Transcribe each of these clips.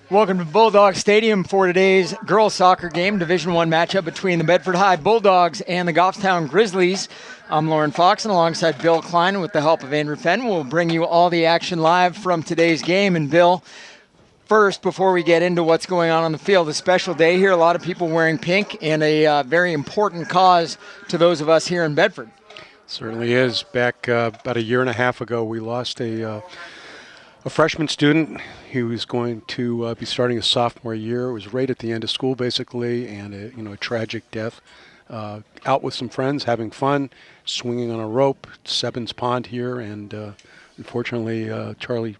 Welcome to Bulldog Stadium for today's girls soccer game, Division I matchup between the Bedford High Bulldogs and the Goffstown Grizzlies. I'm Lauren Fox, and alongside Bill Klein, with the help of Andrew Fenn, we'll bring you all the action live from today's game. And Bill, first, before we get into what's going on the field, a special day here, a lot of people wearing pink, and a very important cause to those of us here in Bedford. Certainly is. Back about a year and a half ago, we lost a freshman student. He was going to be starting his sophomore year. It was right at the end of school, basically, and a tragic death. Out with some friends, having fun, swinging on a rope, Sebens Pond here, and unfortunately, Charlie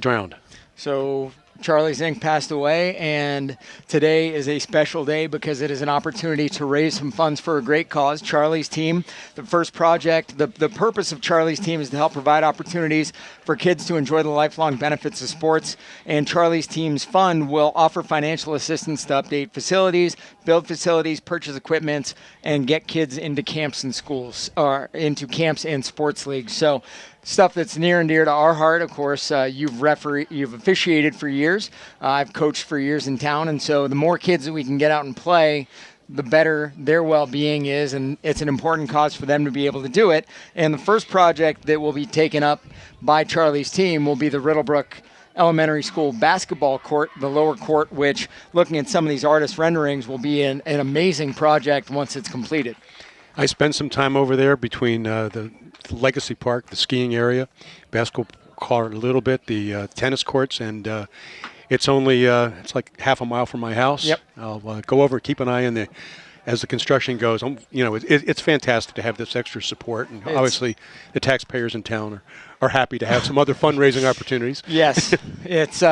drowned. So Charlie Zink passed away, and today is a special day because it is an opportunity to raise some funds for a great cause. Charlie's team, the first project, the purpose of Charlie's team is to help provide opportunities for kids to enjoy the lifelong benefits of sports, and Charlie's team's fund will offer financial assistance to update facilities, build facilities, purchase equipment, and get kids into camps and schools, or into camps and sports leagues. So stuff that's near and dear to our heart. Of course, you've officiated for years. I've coached for years in town, and so the more kids that we can get out and play, the better their well-being is, and it's an important cause for them to be able to do it. And the first project that will be taken up by Charlie's team will be the Riddlebrook Elementary School basketball court, the lower court, which, looking at some of these artist renderings, will be an amazing project once it's completed. I spent some time over there between the Legacy Park, the skiing area, basketball court a little bit, the tennis courts, and it's only it's like half a mile from my house. Yep. I'll go over, keep an eye on as the construction goes. It's fantastic to have this extra support, and obviously the taxpayers in town are happy to have some other fundraising opportunities. Yes, it's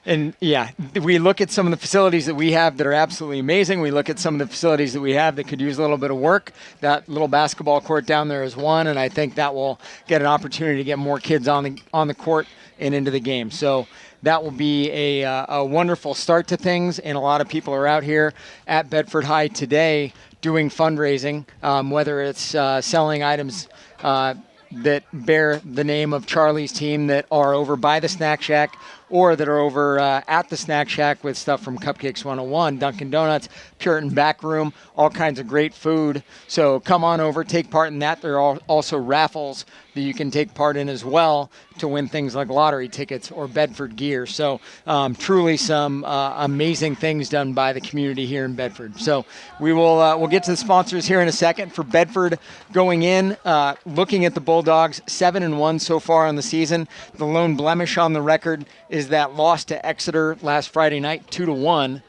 and yeah, we look at some of the facilities that we have that are absolutely amazing. We look at some of the facilities that we have that could use a little bit of work. That little basketball court down there is one, and I think that will get an opportunity to get more kids on the court and into the game. So that will be a wonderful start to things, and a lot of people are out here at Bedford High today doing fundraising, whether it's selling items that bear the name of Charlie's team that are over by the Snack Shack, or that are over at the Snack Shack with stuff from Cupcakes 101, Dunkin' Donuts, Puritan Back Room, all kinds of great food. So come on over, take part in that. There are also raffles that you can take part in as well to win things like lottery tickets or Bedford gear. So truly some amazing things done by the community here in Bedford. So we'll get to the sponsors here in a second. For Bedford going in, looking at the Bulldogs, 7-1 so far on the season. The lone blemish on the record is that loss to Exeter last Friday night, 2-1.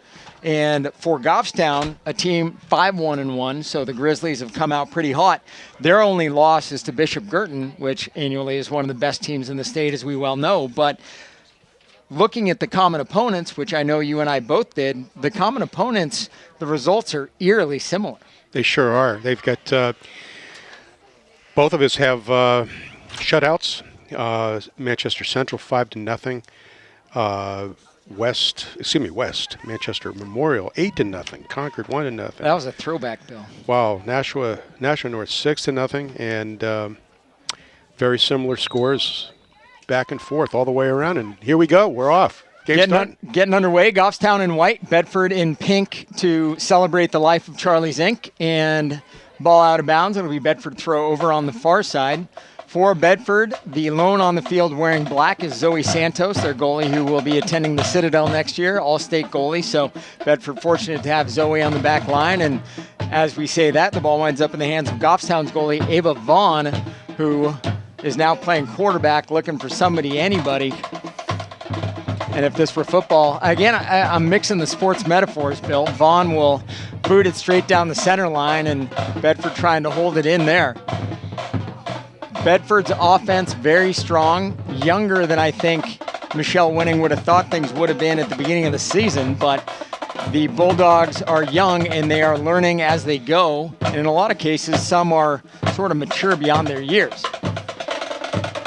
And for Goffstown, a team 5-1-1, so the Grizzlies have come out pretty hot. Their only loss is to Bishop Girton, which annually is one of the best teams in the state, as we well know. But looking at the common opponents, which I know you and I both did, the common opponents, the results are eerily similar. They sure are. They've got both of us have shutouts. Manchester Central 5-0. West Manchester Memorial 8-0. Concord 1-0. That was a throwback, Bill. Wow, Nashua North 6-0, and very similar scores back and forth all the way around. And here we go. We're off. Getting underway. Goffstown in white, Bedford in pink to celebrate the life of Charlie Zink, and ball out of bounds. It'll be Bedford throw over on the far side. For Bedford, the lone on the field wearing black is Zoe Santos, their goalie, who will be attending the Citadel next year, all-state goalie. So Bedford fortunate to have Zoe on the back line. And as we say that, the ball winds up in the hands of Goffstown's goalie, Ava Vaughn, who is now playing quarterback, looking for anybody. And if this were football, again, I'm mixing the sports metaphors, Bill. Vaughn will boot it straight down the center line, and Bedford trying to hold it in there. Bedford's offense very strong, younger than I think Michelle Winning would have thought things would have been at the beginning of the season, but the Bulldogs are young and they are learning as they go, and in a lot of cases some are sort of mature beyond their years.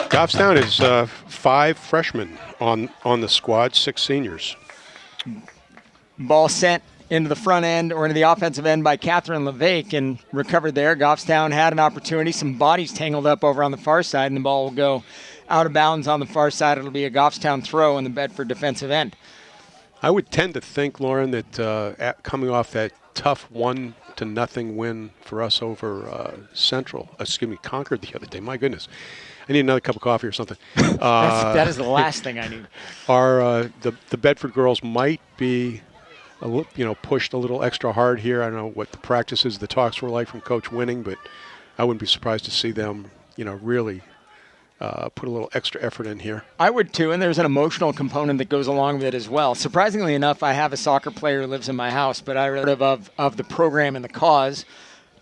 Goffstown is 5 freshmen on the squad, 6 seniors. Ball sent into the front end or into the offensive end by Catherine LeVake and recovered there. Goffstown had an opportunity. Some bodies tangled up over on the far side, and the ball will go out of bounds on the far side. It'll be a Goffstown throw in the Bedford defensive end. I would tend to think, Lauren, that coming off that tough 1-0 win for us over Concord the other day. My goodness, I need another cup of coffee or something. That is the last thing I need. The Bedford girls might be, pushed a little extra hard here. I don't know what the practices, the talks were like from Coach Winning, but I wouldn't be surprised to see them, really put a little extra effort in here. I would too, and there's an emotional component that goes along with it as well. Surprisingly enough, I have a soccer player who lives in my house, but I read of the program and the cause.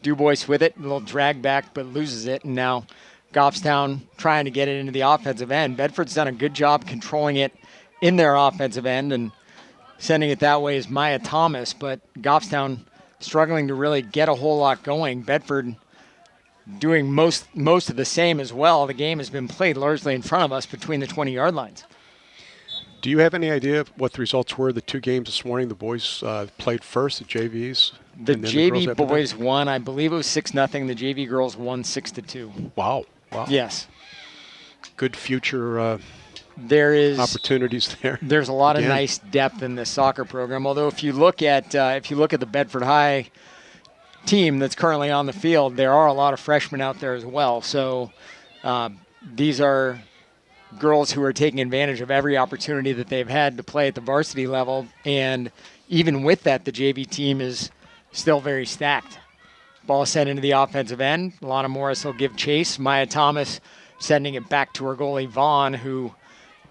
Dubois with it, a little drag back, but loses it, and now Goffstown trying to get it into the offensive end. Bedford's done a good job controlling it in their offensive end, and sending it that way is Maya Thomas, but Goffstown struggling to really get a whole lot going. Bedford doing most of the same as well. The game has been played largely in front of us between the 20-yard lines. Do you have any idea of what the results were? The two games this morning, the boys played first, the JVs. The JV boys won. I believe it was 6-0. The JV girls won 6-2. Wow. Yes. Good future there is opportunities there. There's a lot of nice depth in this soccer program. Although if you look at the Bedford High team that's currently on the field, there are a lot of freshmen out there as well. So these are girls who are taking advantage of every opportunity that they've had to play at the varsity level. And even with that, the JV team is still very stacked. Ball sent into the offensive end. Lana Morris will give chase. Maya Thomas sending it back to her goalie, Vaughn, who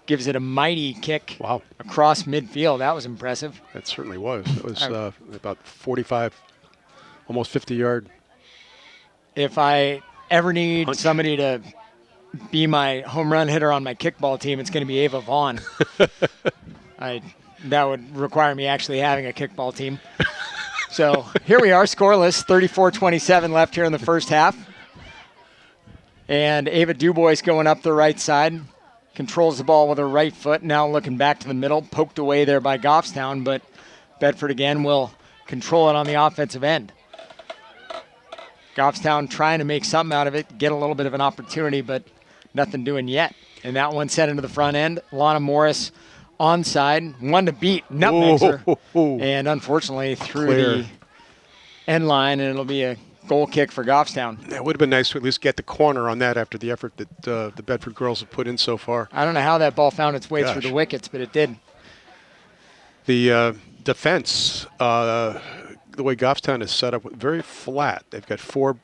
gives it a mighty kick across midfield. That was impressive. That certainly was. It was about 45, almost 50-yard. If I ever need somebody to be my home run hitter on my kickball team, it's going to be Ava Vaughn. That would require me actually having a kickball team. So here we are, scoreless, 34-27 left here in the first half. And Ava Dubois going up the right side, controls the ball with her right foot, now looking back to the middle, poked away there by Goffstown, but Bedford again will control it on the offensive end. Goffstown trying to make something out of it, get a little bit of an opportunity, but nothing doing yet. And that one sent into the front end. Lana Morris onside, one to beat, nutmegs her. And unfortunately through the end line, and it'll be a goal kick for Goffstown. It would have been nice to at least get the corner on that after the effort that the Bedford girls have put in so far. I don't know how that ball found its way through the wickets, but it did. The defense, the way Goffstown is set up, very flat. They've got four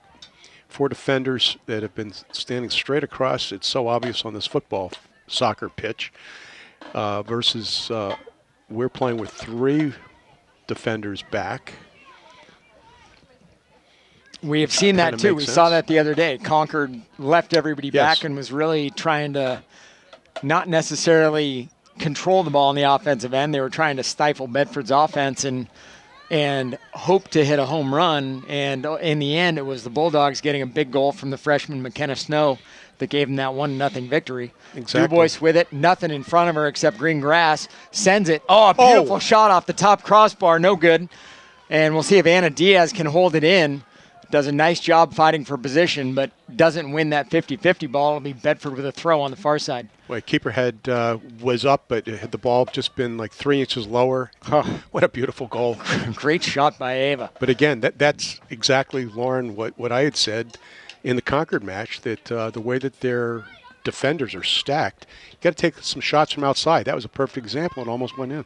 defenders that have been standing straight across. It's so obvious on this soccer pitch. Versus we're playing with three defenders back. We have seen that too. We saw that the other day. Concord left everybody back and was really trying to not necessarily control the ball on the offensive end. They were trying to stifle Bedford's offense and hope to hit a home run. And in the end, it was the Bulldogs getting a big goal from the freshman McKenna Snow that gave them that 1-0 victory. Exactly. Dubois with it, nothing in front of her except green grass, sends it. Oh, a beautiful shot off the top crossbar, no good. And we'll see if Anna Diaz can hold it in. Does a nice job fighting for position, but doesn't win that 50-50 ball. It'll be Bedford with a throw on the far side. Well, keeper head was up, but had the ball just been like 3 inches lower. Oh, what a beautiful goal. Great shot by Ava. But again, that's exactly, Lauren, what I had said in the Concord match, that the way that their defenders are stacked, you got to take some shots from outside. That was a perfect example. It almost went in.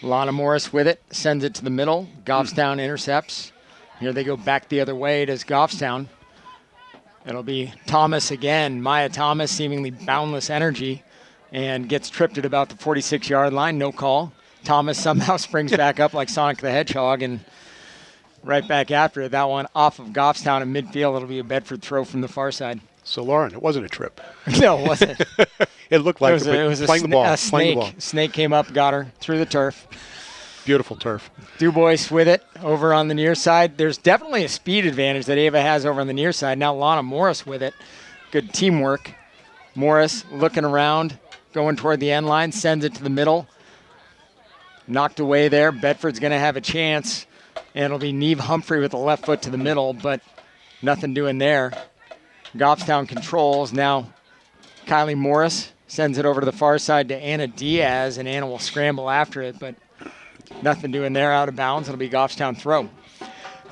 Lana Morris with it, sends it to the middle. Goffstown intercepts. Here they go back the other way. It is Goffstown. It'll be Thomas again. Maya Thomas, seemingly boundless energy, and gets tripped at about the 46-yard line. No call. Thomas somehow springs back up like Sonic the Hedgehog and right back after it. That one off of Goffstown in midfield. It'll be a Bedford throw from the far side. So, Lauren, it wasn't a trip. No, it wasn't. It looked like it was playing the ball. A snake. Snake came up, got her through the turf. Beautiful turf. Dubois with it over on the near side. There's definitely a speed advantage that Ava has over on the near side. Now Lana Morris with it. Good teamwork. Morris looking around, going toward the end line, sends it to the middle. Knocked away there. Bedford's going to have a chance, and it'll be Neve Humphrey with the left foot to the middle, but nothing doing there. Goffstown controls. Now Kylie Morris sends it over to the far side to Anna Diaz, and Anna will scramble after it, but nothing doing there, out of bounds. It'll be Goffstown throw.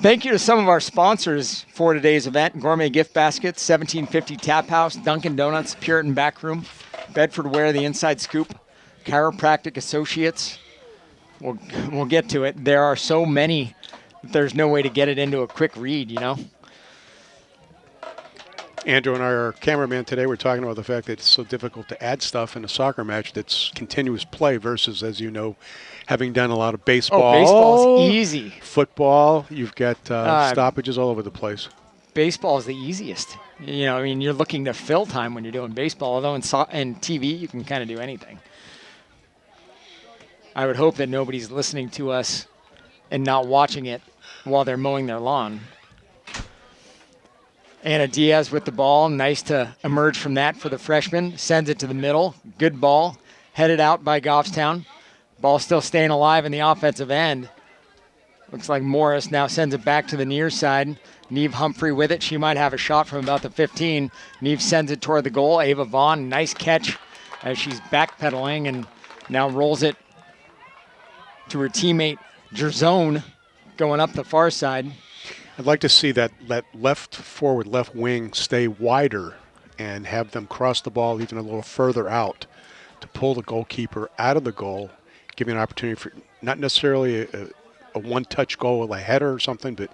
Thank you to some of our sponsors for today's event: Gourmet Gift Baskets, 1750 Tap House, Dunkin' Donuts, Puritan Backroom, Bedford Wear, The Inside Scoop, Chiropractic Associates. We'll get to it. There are so many that there's no way to get it into a quick read, you know? Andrew and our cameraman today were talking about the fact that it's so difficult to add stuff in a soccer match that's continuous play versus, as you know, having done a lot of baseball. Oh, baseball's easy. Football, you've got stoppages all over the place. Baseball is the easiest. You know, I mean, you're looking to fill time when you're doing baseball, although in TV you can kind of do anything. I would hope that nobody's listening to us and not watching it while they're mowing their lawn. Anna Diaz with the ball. Nice to emerge from that for the freshman. Sends it to the middle. Good ball. Headed out by Goffstown. Ball still staying alive in the offensive end. Looks like Morris now sends it back to the near side. Neve Humphrey with it. She might have a shot from about the 15. Neve sends it toward the goal. Ava Vaughn, nice catch as she's backpedaling and now rolls it to her teammate Jerzone going up the far side. I'd like to see that left forward, left wing stay wider and have them cross the ball even a little further out to pull the goalkeeper out of the goal, giving an opportunity for not necessarily a one-touch goal, a header or something, but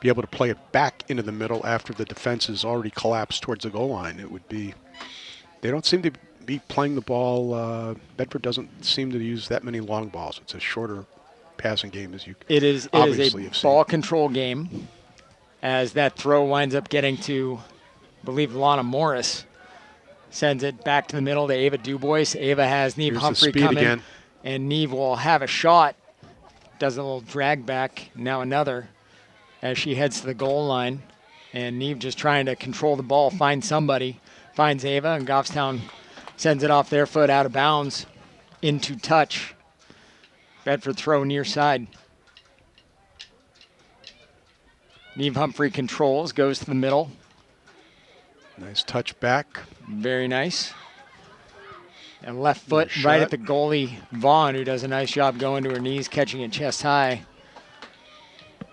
be able to play it back into the middle after the defense has already collapsed towards the goal line. It would be, they don't seem to be playing the ball. Bedford doesn't seem to use that many long balls. It's a shorter passing game, as you obviously have seen. Ball control game, as that throw winds up getting to, I believe, Lana Morris. Sends it back to the middle to Ava Dubois. Ava has Neve Humphrey coming, again. And Neve will have a shot. Does a little drag back, now another, as she heads to the goal line. And Neve just trying to control the ball, find somebody. Finds Ava, and Goffstown sends it off their foot out of bounds into touch. Bedford throw near side. Neve Humphrey controls, goes to the middle. Nice touch back. Very nice. And left foot right at the goalie, Vaughn, who does a nice job going to her knees, catching it chest high.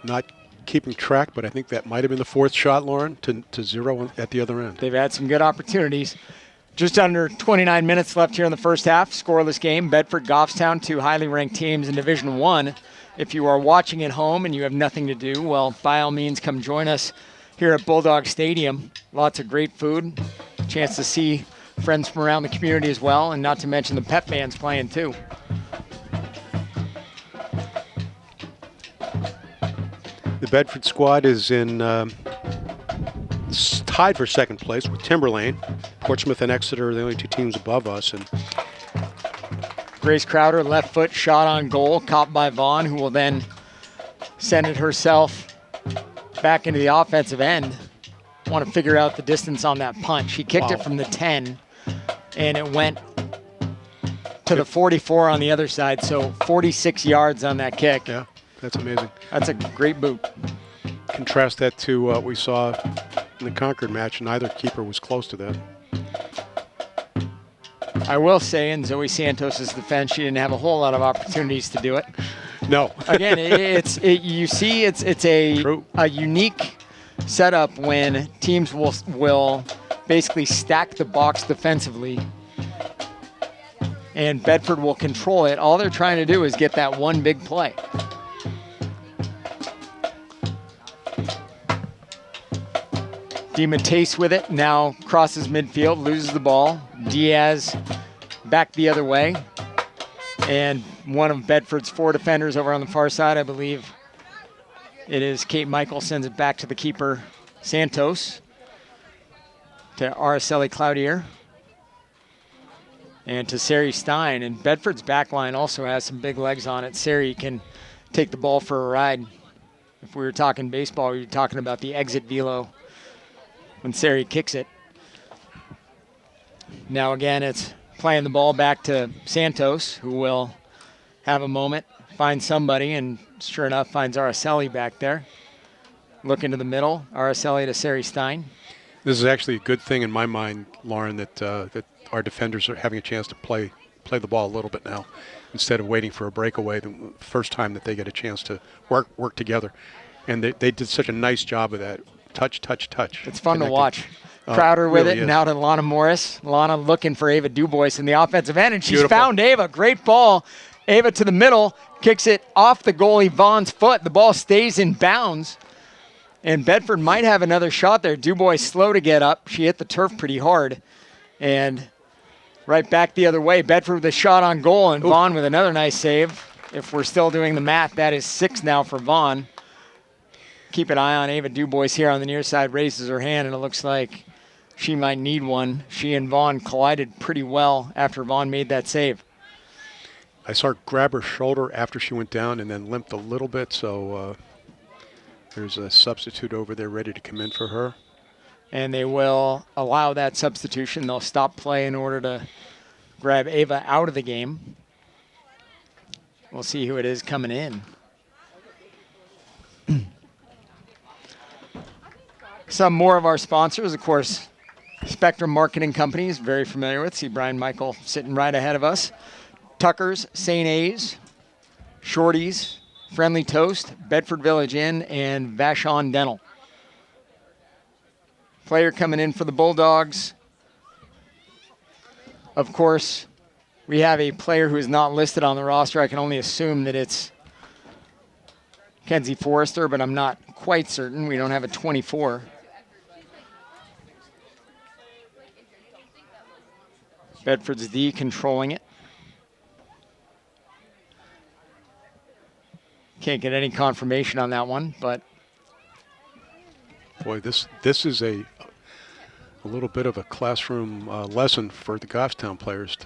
Not keeping track, but I think that might have been the fourth shot, Lauren, to zero at the other end. They've had some good opportunities. Just under 29 minutes left here in the first half. Scoreless game. Bedford, Goffstown, two highly ranked teams in Division I. If you are watching at home and you have nothing to do, well, by all means, come join us here at Bulldog Stadium. Lots of great food. Chance to see friends from around the community as well, and not to mention the pep band's playing too. The Bedford squad is in tied for second place with Timberlane. Portsmouth and Exeter are the only two teams above us. And Grace Crowder, left foot shot on goal, caught by Vaughn, who will then send it herself back into the offensive end. Want to figure out the distance on that punch. He kicked it from the 10, and it went to the 44 on the other side, so 46 yards on that kick. Yeah, that's amazing. That's a great boot. Contrast that to what we saw in the Concord match. Neither keeper was close to that. I will say, in Zoe Santos' defense, she didn't have a whole lot of opportunities to do it. No. Again, you see it's a unique setup when teams will basically stack the box defensively, and Bedford will control it. All they're trying to do is get that one big play. DiMattese with it, now crosses midfield, loses the ball. Diaz back the other way. And one of Bedford's four defenders over on the far side, I believe it is Kate Michael, sends it back to the keeper, Santos, to Araceli Cloutier, and to Sari Stein. And Bedford's back line also has some big legs on it. Sari can take the ball for a ride. If we were talking baseball, we were talking about the exit velo when Sari kicks it. Now again, it's playing the ball back to Santos, who will have a moment, find somebody, and sure enough finds Araceli back there. Look into the middle, Araceli to Sari Stein. This is actually a good thing in my mind, Lauren, that our defenders are having a chance to play the ball a little bit now, instead of waiting for a breakaway. The first time that they get a chance to work together, and they did such a nice job of that. Touch. It's fun to watch. Oh, Crowder with really it, and is. out to Lana Morris. Lana looking for Ava Dubois in the offensive end, and she's Beautiful. found Ava. Great ball. Ava to the middle, kicks it off the goalie Vaughn's foot. The ball stays in bounds. And Bedford might have another shot there. Dubois slow to get up. She hit the turf pretty hard. And right back the other way. Bedford with a shot on goal, and Vaughn with another nice save. If we're still doing the math, that is 6 now for Vaughn. Keep an eye on Ava Dubois here on the near side. Raises her hand, and it looks like she might need one. She and Vaughn collided pretty well after Vaughn made that save. I saw her grab her shoulder after she went down and then limped a little bit, so there's a substitute over there ready to come in for her. And they will allow that substitution. They'll stop play in order to grab Ava out of the game. We'll see who it is coming in. Some more of our sponsors, of course, Spectrum Marketing Companies, very familiar with. See Brian Michael sitting right ahead of us. Tucker's, St. A's, Shorty's, Friendly Toast, Bedford Village Inn, and Vashon Dental. Player coming in for the Bulldogs. Of course, we have a player who is not listed on the roster. I can only assume that it's Kenzie Forrester, but I'm not quite certain. We don't have a 24. Bedford's D controlling it. Can't get any confirmation on that one, but Boy, this is a little bit of a classroom lesson for the Goffstown players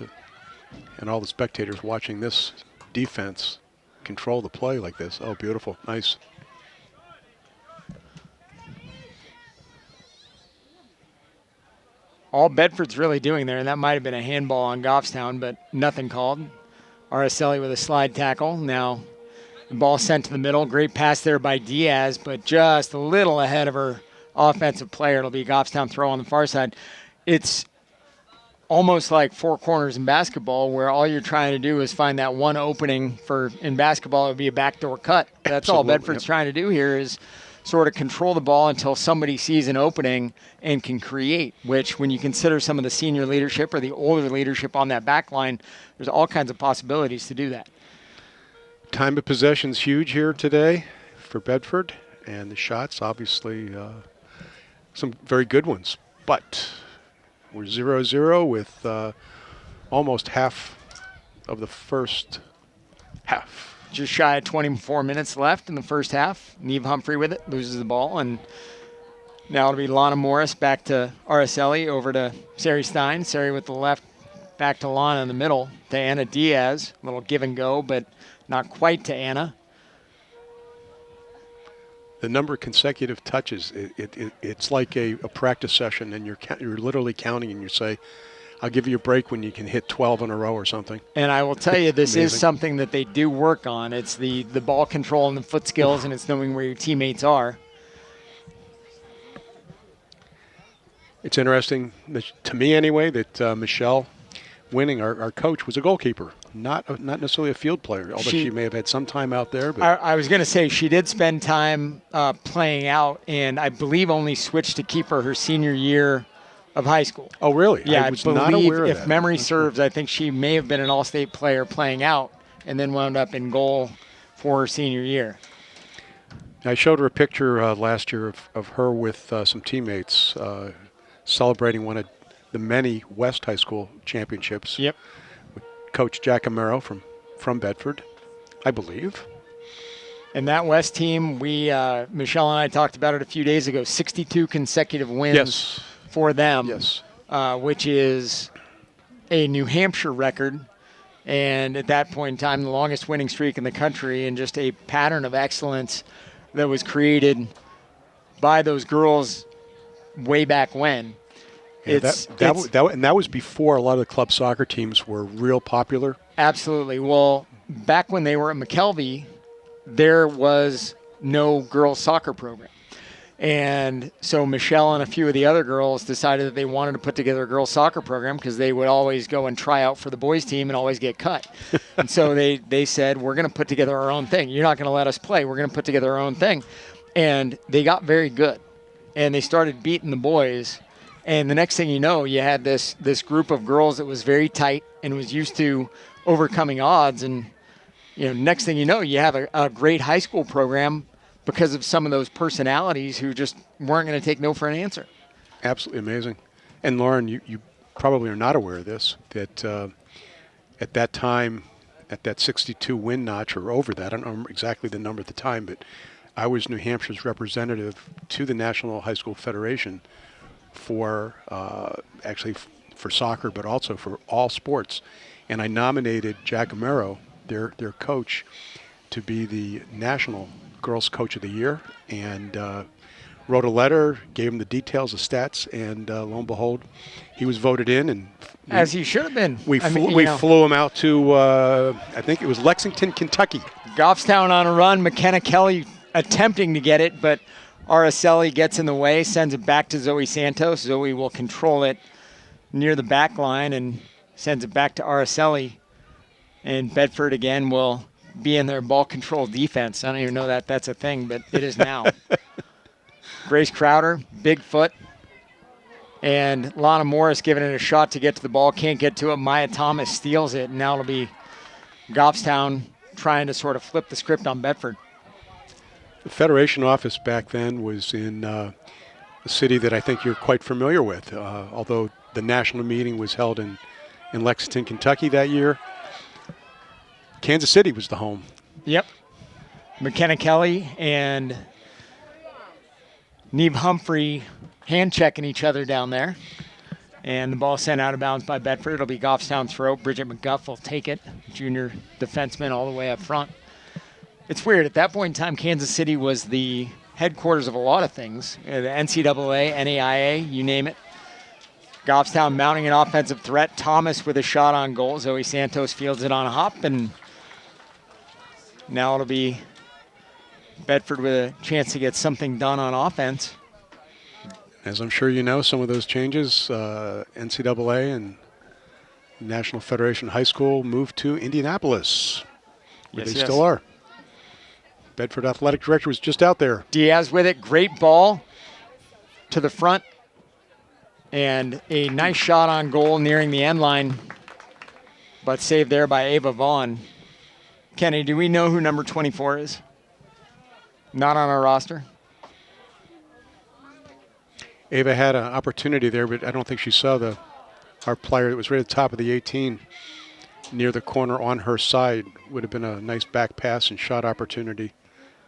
and all the spectators watching this defense control the play like this. Oh, beautiful. Nice. all Bedford's really doing there, and that might have been a handball on Goffstown, but nothing called. Araceli with a slide tackle. Now the ball sent to the middle. Great pass there by Diaz, but just a little ahead of her offensive player. It'll be a Goffstown throw on the far side. It's almost like four corners in basketball, where all you're trying to do is find that one opening. In basketball, it would be a backdoor cut. That's all Bedford's trying to do here, is sort of control the ball until somebody sees an opening and can create, which when you consider some of the senior leadership or the older leadership on that back line, there's all kinds of possibilities to do that. Time of possession's huge here today for Bedford, and the shots, obviously, some very good ones. But we're 0-0 with almost half of the first half. Just shy of 24 minutes left in the first half. Neve Humphrey with it, loses the ball, and now it'll be Lana Morris back to Araceli, over to Sari Stein. Sari with the left, back to Lana in the middle, to Anna Diaz. A little give and go, but not quite to Anna. The number of consecutive touches, it's like a practice session, and you're literally counting, and you say, I'll give you a break when you can hit 12 in a row or something. And I will tell you, this is something that they do work on. It's the ball control and the foot skills, and it's knowing where your teammates are. It's interesting, to me anyway, that Michelle Winning, our coach, was a goalkeeper, not necessarily a field player, although she may have had some time out there. But I was going to say she did spend time playing out, and I believe only switched to keeper her senior year of high school. Oh, really? Yeah, I was believe, not aware of that. if memory serves, I think she may have been an all-state player playing out and then wound up in goal for her senior year. I showed her a picture last year of her with some teammates celebrating one of the many West High School championships. Yep. With Coach Jack Amaro from Bedford, I believe. And that West team, Michelle and I talked about it a few days ago, 62 consecutive wins for them, which is a New Hampshire record. And at that point in time, the longest winning streak in the country, and just a pattern of excellence that was created by those girls way back when. Yeah, that was before a lot of the club soccer teams were real popular. Absolutely. Well, back when they were at McKelvey, there was no girls soccer program. And so Michelle and a few of the other girls decided that they wanted to put together a girls soccer program because they would always go and try out for the boys team and always get cut. And so they said, we're going to put together our own thing. You're not going to let us play. We're going to put together our own thing. And they got very good. And they started beating the boys. And the next thing you know, you had this group of girls that was very tight and was used to overcoming odds. And, next thing you know, you have a great high school program because of some of those personalities who just weren't going to take no for an answer. Absolutely amazing. And Lauren, you probably are not aware of this, that at that time, at that 62 win notch or over that, I don't remember exactly the number at the time, but I was New Hampshire's representative to the National High School Federation for for soccer, but also for all sports. And I nominated Jack Amaro, their coach, to be the National Girls Coach of the Year, and wrote a letter, gave him the details, the stats, and lo and behold, he was voted in. And as he should have been. We flew him out to, I think it was Lexington, Kentucky. Goffstown on a run. McKenna Kelly attempting to get it, but Araceli gets in the way, sends it back to Zoe Santos. Zoe will control it near the back line and sends it back to Araceli. And Bedford again will be in their ball control defense. I don't even know that that's a thing, but it is now. Grace Crowder, big foot. And Lana Morris giving it a shot to get to the ball. Can't get to it. Maya Thomas steals it. And now it'll be Goffstown trying to sort of flip the script on Bedford. The Federation office back then was in a city that I think you're quite familiar with, although the national meeting was held in Lexington, Kentucky that year. Kansas City was the home. Yep. McKenna Kelly and Neve Humphrey hand-checking each other down there. And the ball sent out of bounds by Bedford. It'll be Goffstown's throw. Bridget McGuff will take it. Junior defenseman all the way up front. It's weird. At that point in time, Kansas City was the headquarters of a lot of things. The NCAA, NAIA, you name it. Goffstown mounting an offensive threat. Thomas with a shot on goal. Zoe Santos fields it on a hop, and now it'll be Bedford with a chance to get something done on offense. As I'm sure you know, some of those changes, NCAA and National Federation High School moved to Indianapolis, where they still are. Bedford Athletic Director was just out there. Diaz with it. Great ball to the front. And a nice shot on goal nearing the end line, but saved there by Ava Vaughn. Kenny, do we know who number 24 is? Not on our roster? Ava had an opportunity there, but I don't think she saw our player that was right at the top of the 18 near the corner on her side. Would have been a nice back pass and shot opportunity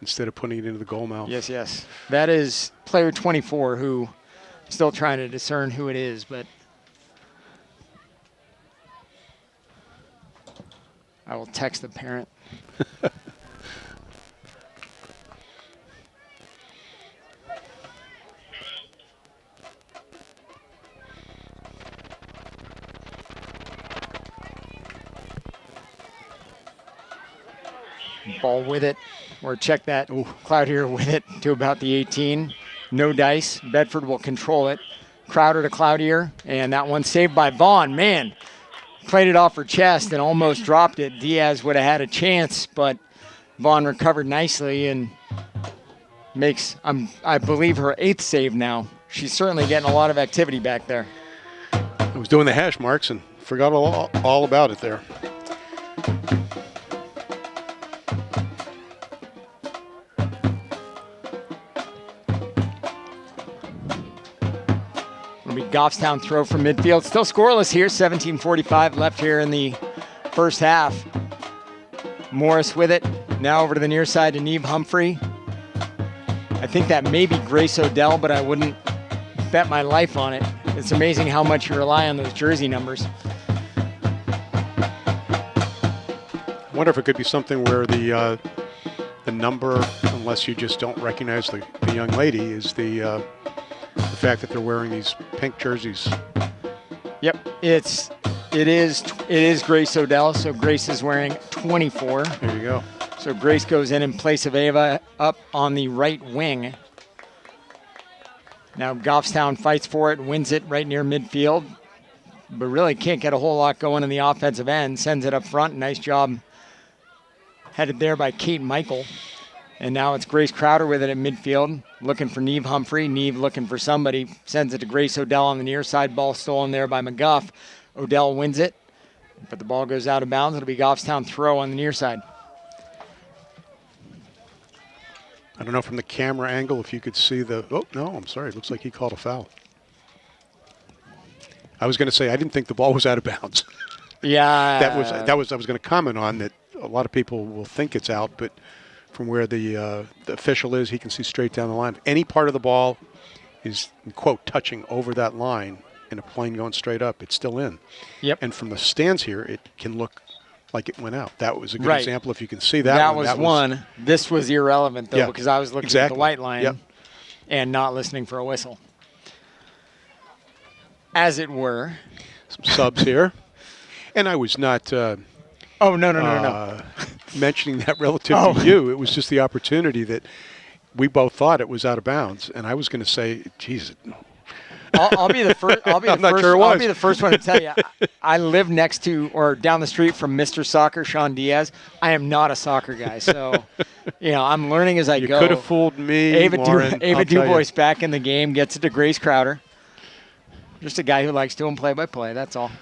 instead of putting it into the goal mouth. Yes. That is player 24, who still trying to discern who it is, but I will text the parent. Ball with it, or check that. Ooh, Cloutier with it to about the 18. No dice. Bedford will control it. Crowder to Cloutier, and that one saved by Vaughn. Man, played it off her chest and almost dropped it. Diaz would have had a chance, but Vaughn recovered nicely and makes, I believe, her 8th save now. She's certainly getting a lot of activity back there. I was doing the hash marks and forgot all about it there. Goffstown throw from midfield. Still scoreless here. 17:45 left here in the first half. Morris with it. Now over to the near side to Neve Humphrey. I think that may be Grace Odell, but I wouldn't bet my life on it. It's amazing how much you rely on those jersey numbers. I wonder if it could be something where the number, unless you just don't recognize the young lady, is the fact that they're wearing these pink jerseys. Yep, it is Grace Odell, so Grace is wearing 24. There you go. So Grace goes in place of Ava up on the right wing. Now Goffstown fights for it, wins it right near midfield, but really can't get a whole lot going in the offensive end. Sends it up front. Nice job headed there by Kate Michael. And now it's Grace Crowder with it at midfield, looking for Neve Humphrey. Neve looking for somebody. Sends it to Grace Odell on the near side. Ball stolen there by McGuff. Odell wins it, but the ball goes out of bounds. It'll be Goffstown throw on the near side. I don't know from the camera angle if you could see the. Oh no, I'm sorry. It looks like he called a foul. I was going to say I didn't think the ball was out of bounds. Yeah, that was I was going to comment on that. A lot of people will think it's out, but from where the official is, he can see straight down the line. If any part of the ball is, quote, touching over that line in a plane going straight up, it's still in. Yep. And from the stands here, it can look like it went out. That was a good Right. example. If you can see that, that was one. This was irrelevant, though, Yeah, because I was looking at exactly. the white line Yep. and not listening for a whistle. As it were. Some subs here. And I was not No. mentioning that relative to you. It was just the opportunity that we both thought it was out of bounds. And I was going to say, geez, I'll be the first. I'll be the I'm not first. sure it was. I'll be the first one to tell you. I live next to or down the street from Mr. Soccer, Sean Diaz. I am not a soccer guy, so I'm learning as I you go. could have fooled me, Ava Lauren. Ava I'll tell you. Dubois back in the game, gets it to Grace Crowder. Just a guy who likes doing play-by-play. That's all.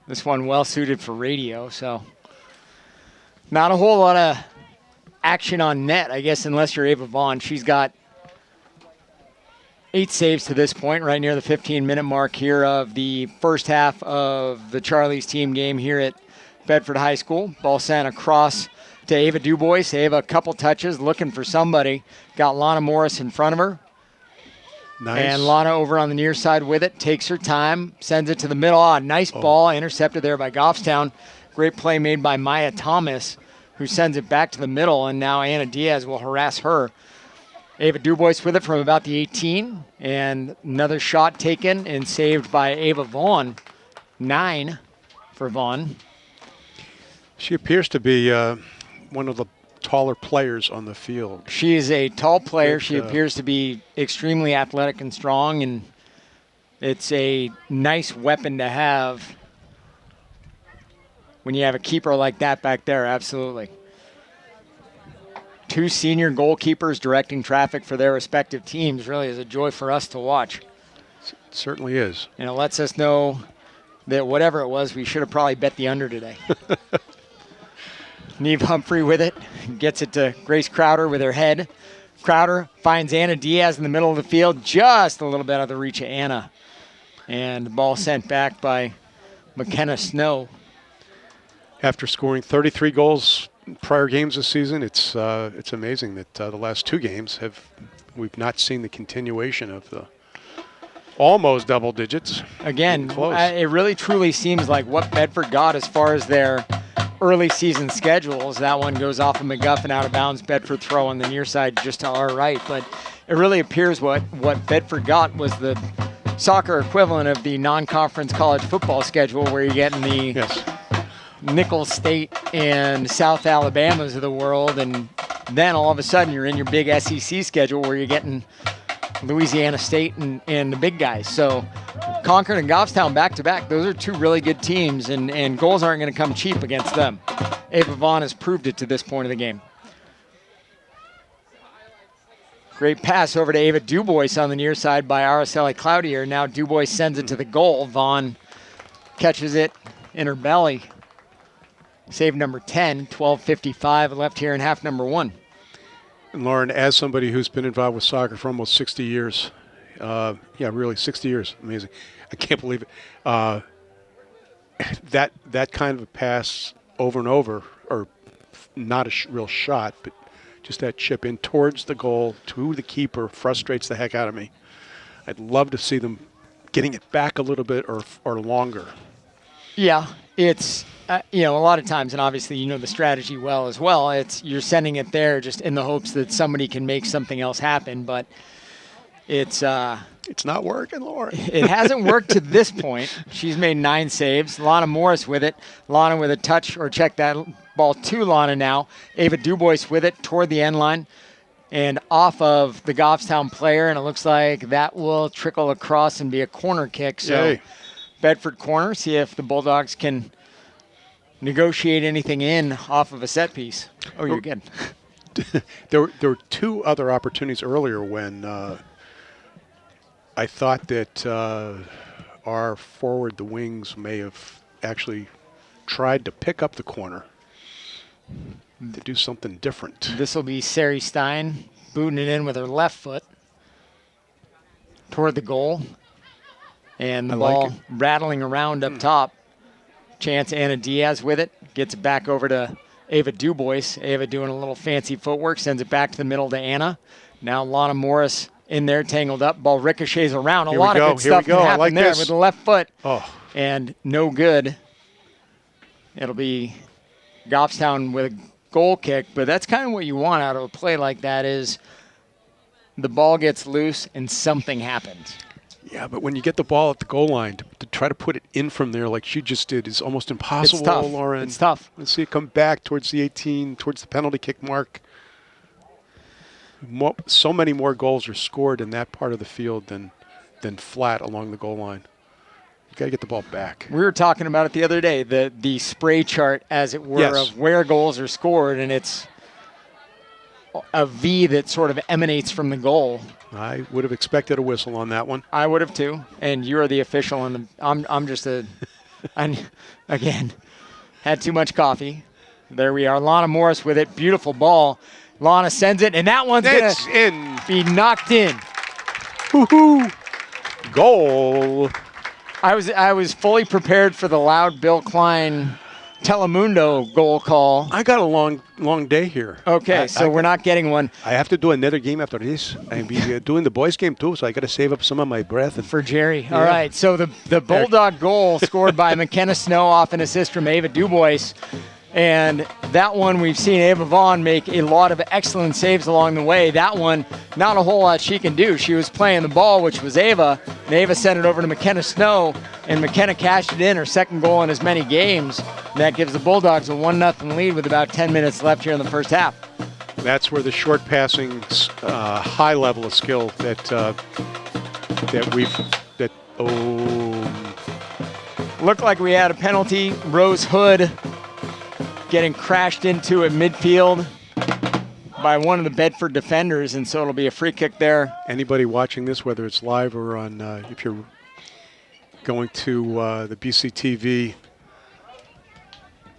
This one well suited for radio, so not a whole lot of action on net, I guess, unless you're Ava Vaughn. She's got 8 saves to this point, right near the 15-minute mark here of the first half of the Charlie's team game here at Bedford High School. Ball sent across to Ava Dubois. Ava, a couple touches, looking for somebody. Got Lana Morris in front of her. Nice. And Lana over on the near side with it, takes her time, sends it to the middle. Nice ball, intercepted there by Goffstown. Great play made by Maya Thomas, who sends it back to the middle, and now Anna Diaz will harass her. Ava Dubois with it from about the 18, and another shot taken and saved by Ava Vaughn. 9 for Vaughn. She appears to be one of the taller players on the field. She is a tall player. Good, She appears to be extremely athletic and strong, and it's a nice weapon to have when you have a keeper like that back there, absolutely. 2 senior goalkeepers directing traffic for their respective teams really is a joy for us to watch. It certainly is. And it lets us know that whatever it was, we should have probably bet the under today. Neve Humphrey with it, gets it to Grace Crowder with her head. Crowder finds Anna Diaz in the middle of the field, just a little bit out of the reach of Anna. And the ball sent back by McKenna Snow. After scoring 33 goals in prior games this season, it's amazing that the last 2 games we've not seen the continuation of the almost double digits. Again, Close. it really truly seems like what Bedford got as far as their early season schedules. That one goes off of McGuff and out of bounds. Bedford throw on the near side just to our right. But it really appears what Bedford got was the soccer equivalent of the non-conference college football schedule, where you're getting the Yes. Nicholls State and South Alabamas of the world, and then all of a sudden you're in your big SEC schedule where you're getting Louisiana State and the big guys. So Concord and Goffstown back-to-back, those are 2 really good teams, and goals aren't going to come cheap against them. Ava Vaughn has proved it to this point of the game. Great pass over to Ava Dubois on the near side by Araceli Cloutier. Now Dubois sends it to the goal. Vaughn catches it in her belly. Save number 10, 12:55 left here in half number 1. And Lauren, as somebody who's been involved with soccer for almost 60 years, really 60 years, amazing. I can't believe it. That kind of a pass over and over, or not a real shot, but just that chip in towards the goal to the keeper frustrates the heck out of me. I'd love to see them getting it back a little bit or longer. Yeah, it's a lot of times, and obviously you know the strategy well as well. It's you're sending it there just in the hopes that somebody can make something else happen, but it's not working, Lauren. It hasn't worked to this point. She's made 9 saves. Lana Morris with it. Lana with a touch or check that ball to Lana now. Ava Dubois with it toward the end line. and off of the Goffstown player, and it looks like that will trickle across and be a corner kick. So Yay. Bedford corner, see if the Bulldogs can negotiate anything in off of a set piece. Oh, you're good. There were two other opportunities earlier when I thought that our forward, the wings, may have actually tried to pick up the corner to do something different. This will be Sari Stein booting it in with her left foot toward the goal. And the ball rattling around up top. Chance Anna Diaz with it. Gets it back over to Ava Dubois. Ava doing a little fancy footwork. Sends it back to the middle to Anna. Now Lana Morris in there tangled up. Ball ricochets around. A lot of good stuff can happen there with the left foot. Oh. And no good. It'll be Goffstown with a goal kick. But that's kind of what you want out of a play like that is the ball gets loose and something happens. Yeah, but when you get the ball at the goal line, to try to put it in from there like she just did is almost impossible, It's tough. Lauren. It's tough. Let's see it come back towards the 18, towards the penalty kick mark. So many more goals are scored in that part of the field than flat along the goal line. You got to get the ball back. We were talking about it the other day, the spray chart, as it were, Yes. of where goals are scored, and it's a V that sort of emanates from the goal. I would have expected a whistle on that one. I would have too, and you're the official, and I'm just again, had too much coffee. There we are, Lana Morris with it, beautiful ball. Lana sends it, and that one's gonna be knocked in. Woo-hoo! Goal. I was fully prepared for the loud Bill Klein Telemundo goal call. I got a long day here. Okay, so we're not getting one. I have to do another game after this. I'll be doing the boys' game too, so I got to save up some of my breath. For Jerry. All right, so the Bulldog goal scored by McKenna Snow off an assist from Ava Dubois. And that one, we've seen Ava Vaughn make a lot of excellent saves along the way. That one, not a whole lot she can do. She was playing the ball, which was Ava, and Ava sent it over to McKenna Snow, and McKenna cashed it in, her second goal in as many games. And that gives the Bulldogs a 1-0 lead with about 10 minutes left here in the first half. That's where the short passing, high level of skill Looked like we had a penalty. Rose Hood getting crashed into at midfield by one of the Bedford defenders, and so it'll be a free kick there. Anybody watching this, whether it's live or on, if you're going to the BCTV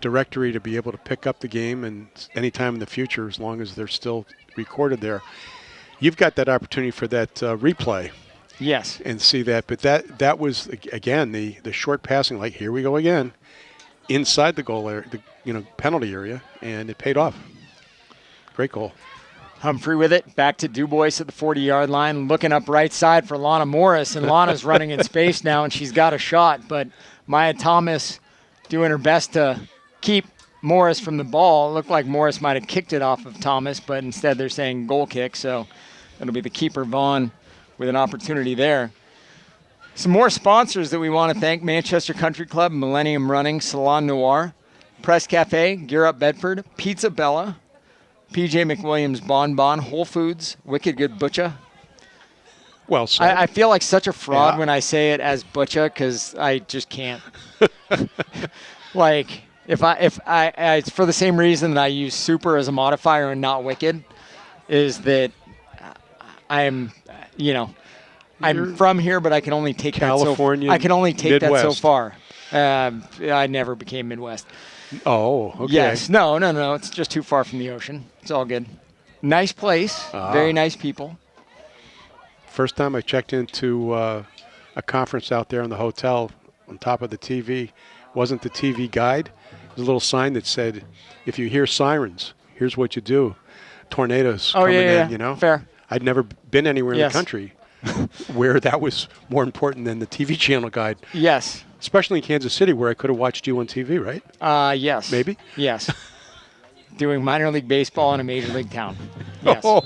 directory to be able to pick up the game and anytime in the future, as long as they're still recorded there, you've got that opportunity for that replay. Yes. And see that. But that was, again, the short passing, like here we go again, inside the goal area, the penalty area, and it paid off. Great goal. Humphrey with it, back to Dubois at the 40-yard line, looking up right side for Lana Morris, and Lana's running in space now, and she's got a shot, but Maya Thomas doing her best to keep Morris from the ball. It looked like Morris might have kicked it off of Thomas, but instead they're saying goal kick, so it'll be the keeper, Vaughn, with an opportunity there. Some more sponsors that we want to thank: Manchester Country Club, Millennium Running, Salon Noir, Press Cafe, Gear Up Bedford, Pizza Bella, PJ McWilliams Bon Bon, Whole Foods, Wicked Good Butcher. Well said. I feel like such a fraud when I say it as Butcher because I just can't. Like if I it's for the same reason that I use Super as a modifier and not Wicked, is that I'm I'm from here, but I can only take California, that so I can only take Midwest. that so far. I never became Midwest. Oh, okay. Yes. No. It's just too far from the ocean. It's all good. Nice place. Very nice people. First time I checked into a conference out there in the hotel, on top of the TV, wasn't the TV guide. There's a little sign that said, if you hear sirens, here's what you do. Tornadoes coming in, Fair. I'd never been anywhere in the country where that was more important than the TV channel guide. Yes. Especially in Kansas City, where I could have watched you on TV, right? Yes. Maybe? Yes. Doing minor league baseball in a major league town. Yes. Oh.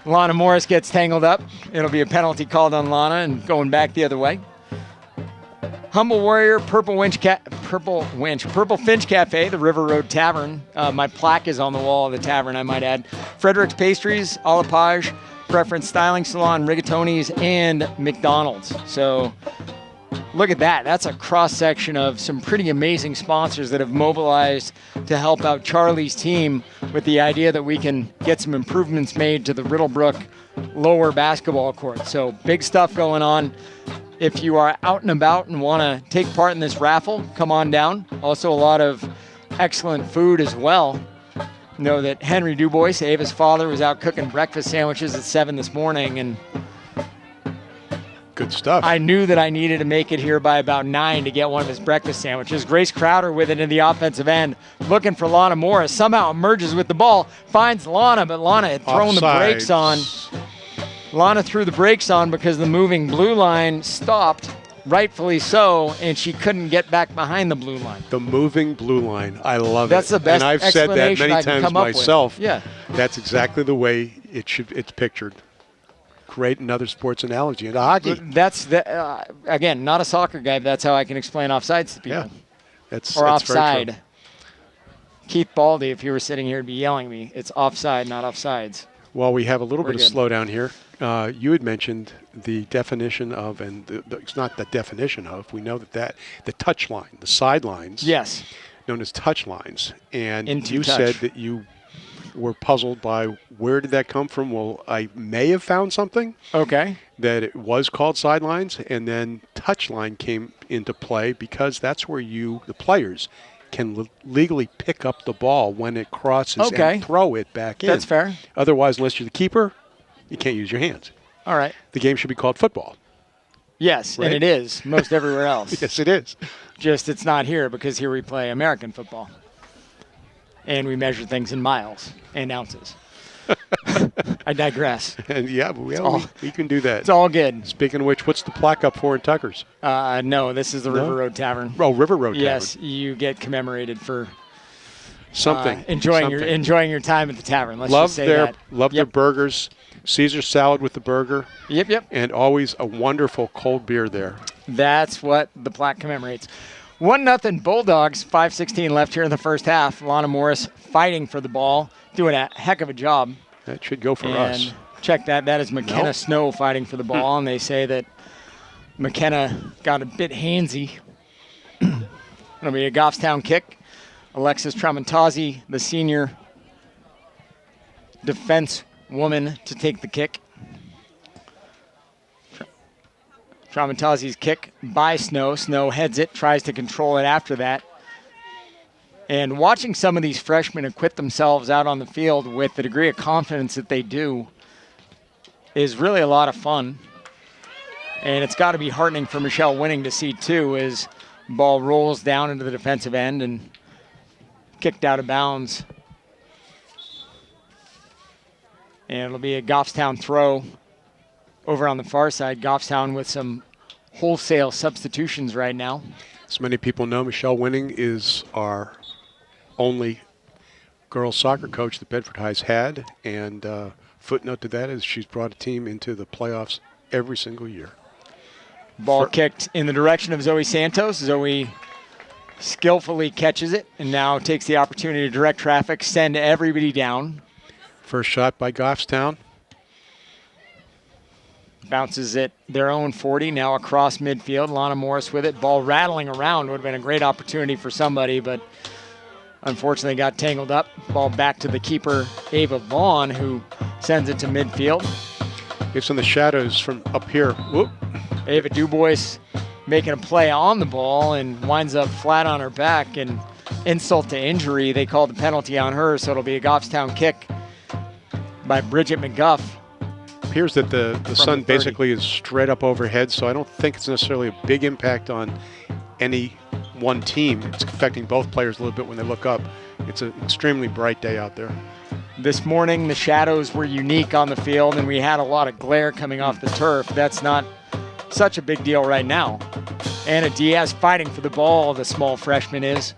Lana Morris gets tangled up. It'll be a penalty called on Lana and going back the other way. Humble Warrior, Purple Witch Purple Finch Cafe, the River Road Tavern. My plaque is on the wall of the tavern, I might add. Frederick's Pastries, Alapage, Preference Styling Salon, Rigatoni's, and McDonald's. So look at that. That's a cross-section of some pretty amazing sponsors that have mobilized to help out Charlie's team with the idea that we can get some improvements made to the Riddlebrook lower basketball court. So big stuff going on. If you are out and about and want to take part in this raffle, come on down. Also a lot of excellent food as well. Know that Henry Dubois, Ava's father, was out cooking breakfast sandwiches at 7 this morning, and good stuff. I knew that I needed to make it here by about 9 to get one of his breakfast sandwiches. Grace Crowder with it in the offensive end, looking for Lana Morris. Somehow emerges with the ball, finds Lana, but Lana had thrown the brakes on. Lana threw the brakes on because the moving blue line stopped, rightfully so, and she couldn't get back behind the blue line. The moving blue line. I love That's it. the best and I've said that explanation many I can times come up with. myself. Yeah. That's exactly the way it's pictured. Great another sports analogy into hockey. That's again, not a soccer guy, but that's how I can explain offsides to people. Yeah, that's Or that's very offside. true. Keith Baldy, if you were sitting here, would be yelling at me. It's offside, not offsides. Well, we have a little We're bit good. of slowdown here. You had mentioned the definition of, and it's not the definition of, we know that the touch line, the sidelines, Yes. known as touch lines. And Into you touch. said that you were puzzled by where did that come from. Well, I may have found something Okay. that it was called sidelines, and then touch line came into play because that's where the players, can legally pick up the ball when it crosses Okay. and throw it back in. That's fair. Otherwise, unless you're the keeper, you can't use your hands. All right. The game should be called football. Yes, Right? and it is most everywhere else. Yes, it is. Just it's not here because here we play American football. And we measure things in miles and ounces. I digress. And yeah, all- we can do that. It's all good. Speaking of which, what's the plaque up for in Tucker's? No, this is the No? River Road Tavern. Oh, River Road Yes, Tavern. you get commemorated for Something. enjoying Something. your time at the tavern. Let's Love just say their that. their Yep. burgers, Caesar salad with the burger, Yep. and always a wonderful cold beer there. That's what the plaque commemorates. 1-0 Bulldogs, 5:16 left here in the first half. Lana Morris fighting for the ball, doing a heck of a job. That should go for And us. check that. That is McKenna Nope. Snow fighting for the ball, and they say that McKenna got a bit handsy. It'll be a Goffstown kick. Alexis Tramontazzi, the senior defense woman, to take the kick. Tramontazzi's kick by Snow. Snow heads it, tries to control it after that. And watching some of these freshmen acquit themselves out on the field with the degree of confidence that they do is really a lot of fun. And it's got to be heartening for Michelle Winning to see, too, as the ball rolls down into the defensive end and kicked out of bounds. And it'll be a Goffstown throw over on the far side. Goffstown with some wholesale substitutions right now. As many people know, Michelle Winning is our only girls soccer coach that Bedford High's had. And footnote to that is she's brought a team into the playoffs every single year. Ball kicked in the direction of Zoe Santos. Zoe skillfully catches it and now takes the opportunity to direct traffic, send everybody down. First shot by Goffstown. Bounces at their own 40, now across midfield. Lana Morris with it. Ball rattling around. Would have been a great opportunity for somebody, but unfortunately got tangled up. Ball back to the keeper, Ava Vaughn, who sends it to midfield. Gives them the shadows from up here. Whoop. Ava Dubois making a play on the ball and winds up flat on her back, and insult to injury. They called the penalty on her, so it'll be a Goffstown kick by Bridget McGuff. Appears that the sun 30. basically is straight up overhead, so I don't think it's necessarily a big impact on any one team. It's affecting both players a little bit when they look up. It's an extremely bright day out there. This morning, the shadows were unique on the field, and we had a lot of glare coming off the turf. That's not such a big deal right now. Anna Diaz fighting for the ball, the small freshman is.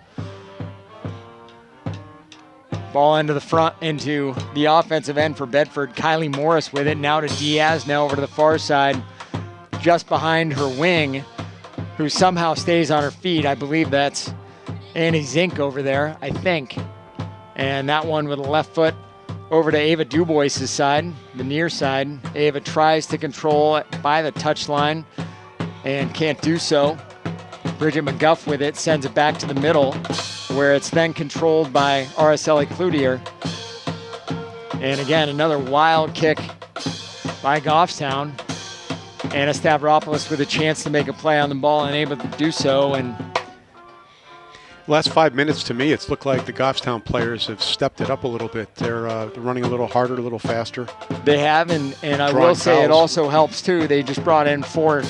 Ball into the front, into the offensive end for Bedford. Kylie Morris with it, now to Diaz, now over to the far side, just behind her wing, who somehow stays on her feet. I believe that's Annie Zink over there, I think. And that one with a left foot over to Ava Dubois' side, the near side. Ava tries to control it by the touchline and can't do so. Bridget McGuff with it sends it back to the middle, where it's then controlled by Araceli Cloutier. And again, another wild kick by Goffstown. Anna Stavropoulos with a chance to make a play on the ball and able to do so. And last 5 minutes, to me, it's looked like the Goffstown players have stepped it up a little bit. They're running a little harder, a little faster. They have, and I will say it also helps too. They just brought in 4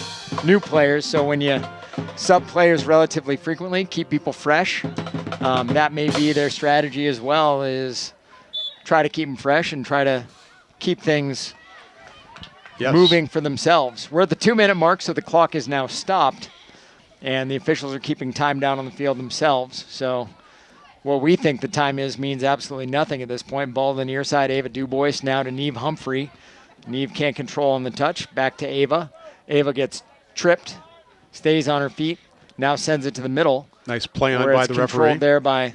new players, so when you sub players relatively frequently, keep people fresh. That may be their strategy as well, is try to keep them fresh and try to keep things moving for themselves. We're at the 2-minute mark, so the clock is now stopped, and the officials are keeping time down on the field themselves. So what we think the time is means absolutely nothing at this point. Ball to the near side, Ava Dubois now to Neve Humphrey. Neve can't control on the touch. Back to Ava. Ava gets tripped, stays on her feet, now sends it to the middle. Nice play on by the referee. Controlled there by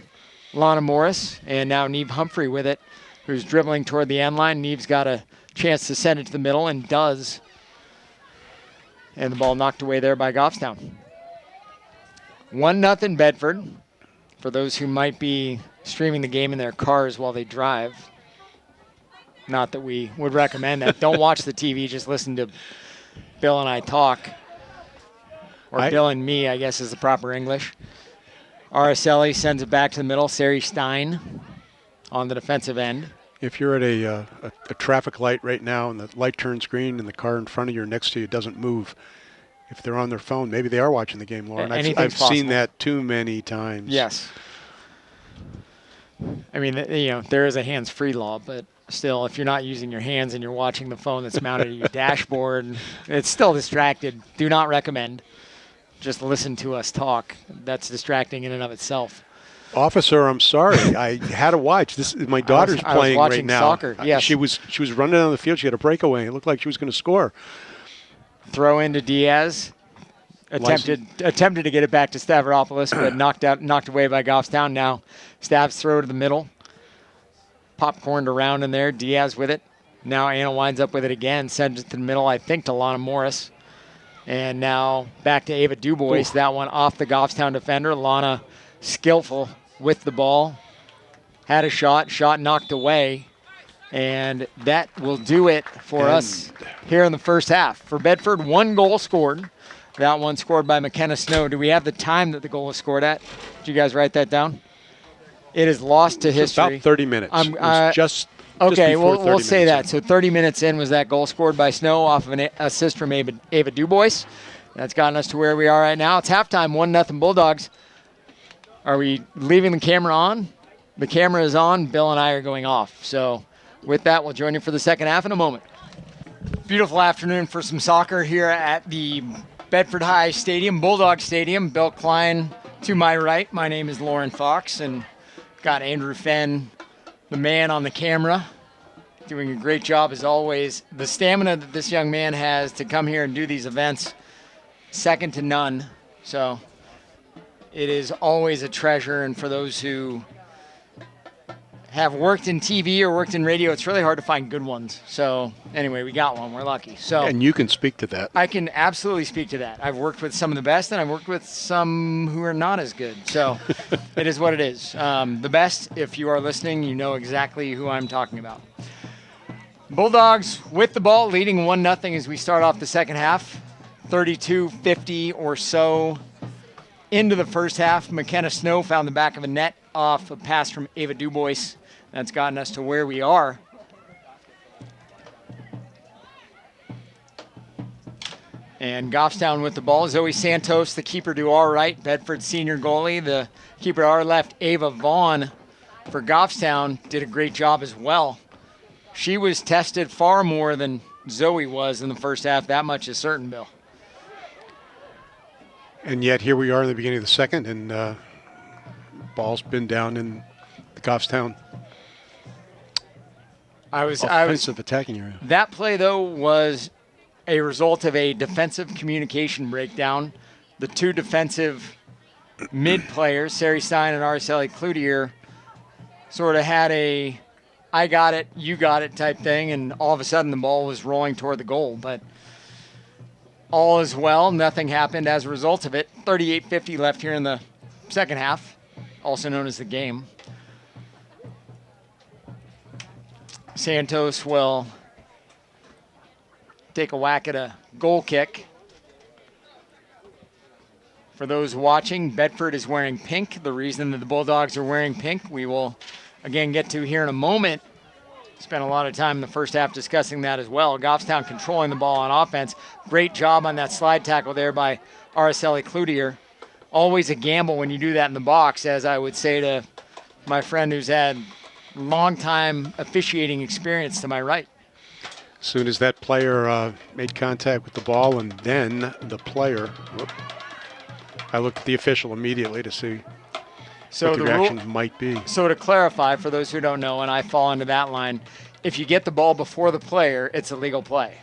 Lana Morris, and now Neve Humphrey with it, who's dribbling toward the end line. Neve's got a chance to send it to the middle and does. And the ball knocked away there by Goffstown. 1-0 Bedford. For those who might be streaming the game in their cars while they drive. Not that we would recommend that. Don't watch the TV, just listen to Bill and I talk. Or Bill and me, I guess is the proper English. Araceli sends it back to the middle. Sari Stein on the defensive end. If you're at a traffic light right now and the light turns green and the car in front of you or next to you doesn't move, if they're on their phone, maybe they are watching the game, Lauren. I've seen that too many times. Yes. I mean, there is a hands-free law, but still, if you're not using your hands and you're watching the phone that's mounted at your dashboard, it's still distracted. Do not recommend. Just listen to us talk. That's distracting in and of itself. Officer, I'm sorry. I had to watch. My daughter's playing right now. Soccer. Yes. She was running down the field. She had a breakaway. It looked like she was going to score. Throw into Diaz. Attempted to get it back to Stavropoulos, but knocked away by Goffstown. Now Stav's throw to the middle. Popcorned around in there. Diaz with it. Now Anna winds up with it again. Sends it to the middle, I think, to Lana Morris. And now back to Ava Dubois. Ooh. That one off the Goffstown defender. Lana skillful with the ball. Had a shot knocked away. And that will do it for us here in the first half. For Bedford, 1 goal scored. That one scored by McKenna Snow. Do we have the time that the goal was scored at? Did you guys write that down? It is lost to history. About 30 minutes. Okay, we'll say that. So 30 minutes in was that goal scored by Snow off of an assist from Ava Dubois. That's gotten us to where we are right now. It's halftime, 1-0 Bulldogs. Are we leaving the camera on? The camera is on. Bill and I are going off. So with that, we'll join you for the second half in a moment. Beautiful afternoon for some soccer here at the Bedford High Stadium, Bulldog Stadium. Bill Klein to my right. My name is Lauren Fox, and got Andrew Fenn, the man on the camera, doing a great job as always. The stamina that this young man has to come here and do these events, second to none. So it is always a treasure, and for those who have worked in TV or worked in radio, it's really hard to find good ones. So anyway, we got one. We're lucky. So and you can speak to that. I can absolutely speak to that. I've worked with some of the best, and I've worked with some who are not as good. So it is what it is. The best, if you are listening, you know exactly who I'm talking about. Bulldogs with the ball, leading 1-0 as we start off the second half. 32-50 or so into the first half. McKenna Snow found the back of the net off a pass from Ava Dubois. That's gotten us to where we are. And Goffstown with the ball. Zoe Santos, the keeper, to our right. Bedford senior goalie. The keeper to our left, Ava Vaughn, for Goffstown, did a great job as well. She was tested far more than Zoe was in the first half. That much is certain, Bill. And yet here we are in the beginning of the second, and ball's been down in the Goffstown offensive attacking area. That play, though, was a result of a defensive communication breakdown. The two defensive mid players, Sari Stein and Araceli Cloutier, sort of had a I got it, you got it type thing, and all of a sudden the ball was rolling toward the goal. But all is well. Nothing happened as a result of it. 38:50 left here in the second half, also known as the game. Santos will take a whack at a goal kick. For those watching, Bedford is wearing pink. The reason that the Bulldogs are wearing pink, we will again get to here in a moment. Spent a lot of time in the first half discussing that as well. Goffstown controlling the ball on offense. Great job on that slide tackle there by Araceli Cloutier. Always a gamble when you do that in the box, as I would say to my friend who's had long time officiating experience to my right. As soon as that player made contact with the ball and then the player, I looked at the official immediately to see what the reaction might be. So to clarify, for those who don't know, and I fall into that line, if you get the ball before the player, it's a legal play.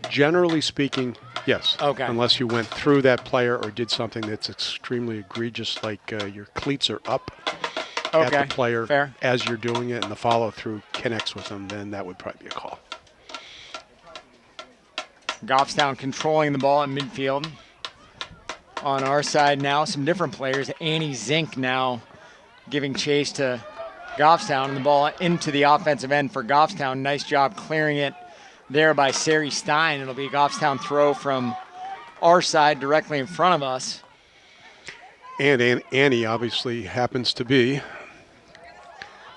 Generally speaking, yes. Okay. Unless you went through that player or did something that's extremely egregious, like your cleats are up at the player fair. As you're doing it and the follow-through connects with them, then that would probably be a call. Goffstown controlling the ball at midfield. On our side now, some different players. Annie Zink now giving chase to Goffstown, and the ball into the offensive end for Goffstown. Nice job clearing it there by Sari Stein. It'll be a Goffstown throw from our side directly in front of us. And Annie obviously happens to be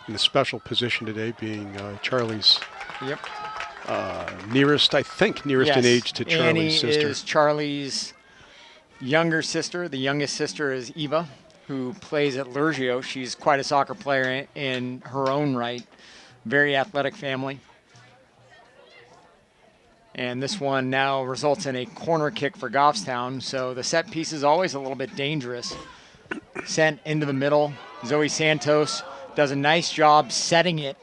in a special position today, being Charlie's nearest in age to Charlie's Annie sister. Annie is Charlie's younger sister. The youngest sister is Eva, who plays at Lurgio. She's quite a soccer player in her own right. Very athletic family. And this one now results in a corner kick for Goffstown. So the set piece is always a little bit dangerous. Sent into the middle. Zoe Santos does a nice job setting it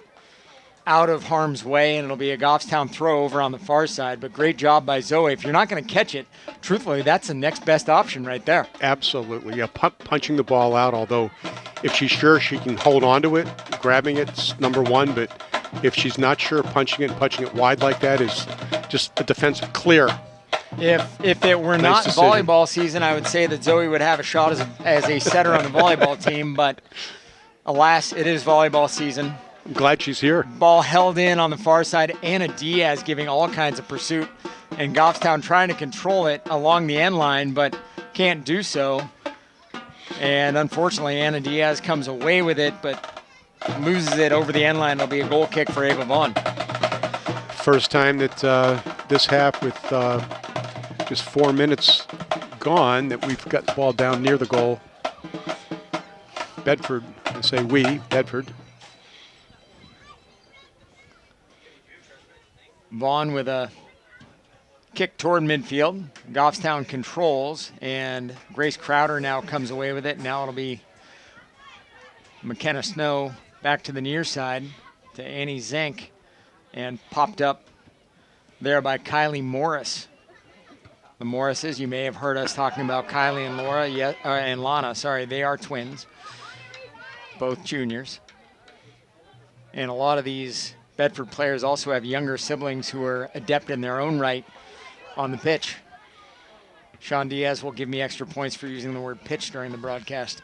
out of harm's way, and it'll be a Goffstown throw over on the far side. But great job by Zoe. If you're not going to catch it, truthfully, that's the next best option right there. Absolutely. Yeah, punching the ball out, although if she's sure she can hold on to it, grabbing it's number one. But if she's not sure, punching it wide like that is just a defensive clear. If it were not volleyball season, I would say that Zoe would have a shot as a setter on the volleyball team. But alas, it is volleyball season. I'm glad she's here. Ball held in on the far side. Anna Diaz giving all kinds of pursuit. And Goffstown trying to control it along the end line, but can't do so. And unfortunately, Anna Diaz comes away with it, but loses it over the end line. It'll be a goal kick for Ava Vaughn. First time that this half with just 4 minutes gone that we've got the ball down near the goal. Bedford, I say we, Bedford. Vaughn with a kick toward midfield. Goffstown controls, and Grace Crowder now comes away with it. Now it'll be McKenna Snow back to the near side to Annie Zink, and popped up there by Kylie Morris. The Morrises, you may have heard us talking about Kylie and and Lana. Sorry, they are twins, both juniors. And a lot of these Bedford players also have younger siblings who are adept in their own right on the pitch. Sean Diaz will give me extra points for using the word pitch during the broadcast.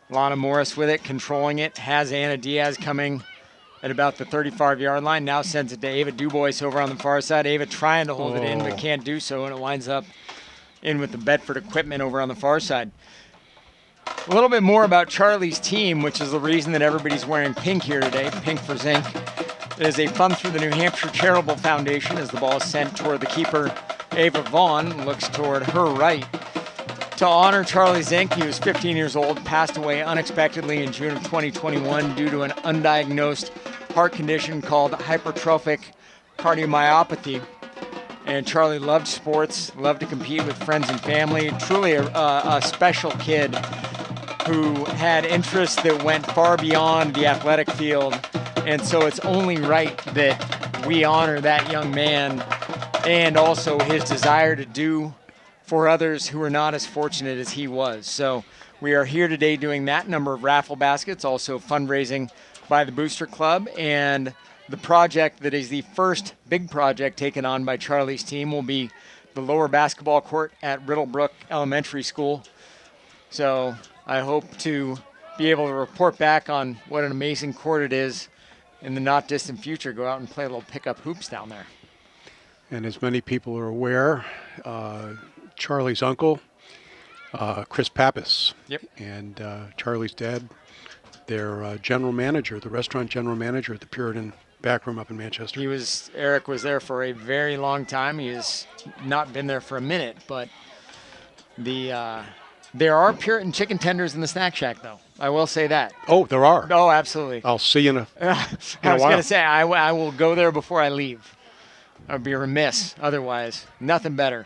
Lana Morris with it, controlling it, has Anna Diaz coming at about the 35-yard line. Now sends it to Ava Dubois over on the far side. Ava trying to hold it in, but can't do so, and it winds up in with the Bedford equipment over on the far side. A little bit more about Charlie's team, which is the reason that everybody's wearing pink here today, pink for zinc. It is a fund through the New Hampshire Charitable Foundation as the ball is sent toward the keeper, Ava Vaughn, looks toward her right. To honor Charlie Zink, he was 15 years old, passed away unexpectedly in June of 2021 due to an undiagnosed heart condition called hypertrophic cardiomyopathy. And Charlie loved sports, loved to compete with friends and family. Truly a special kid who had interests that went far beyond the athletic field. And so it's only right that we honor that young man and also his desire to do for others who are not as fortunate as he was. So we are here today doing that number of raffle baskets, also fundraising by the Booster Club. And the project that is the first big project taken on by Charlie's team will be the lower basketball court at Riddlebrook Elementary School. So I hope to be able to report back on what an amazing court it is in the not distant future. Go out and play a little pickup hoops down there. And as many people are aware, Charlie's uncle, Chris Pappas, Yep. and Charlie's dad, their general manager, the restaurant general manager at the Puritan Backroom up in Manchester. Eric was there for a very long time. He has not been there for a minute, but there are Puritan chicken tenders in the snack shack, though. I will say that. Oh, there are. Oh, absolutely. I'll see you in a I was going to say, I will go there before I leave. I would be remiss otherwise. Nothing better.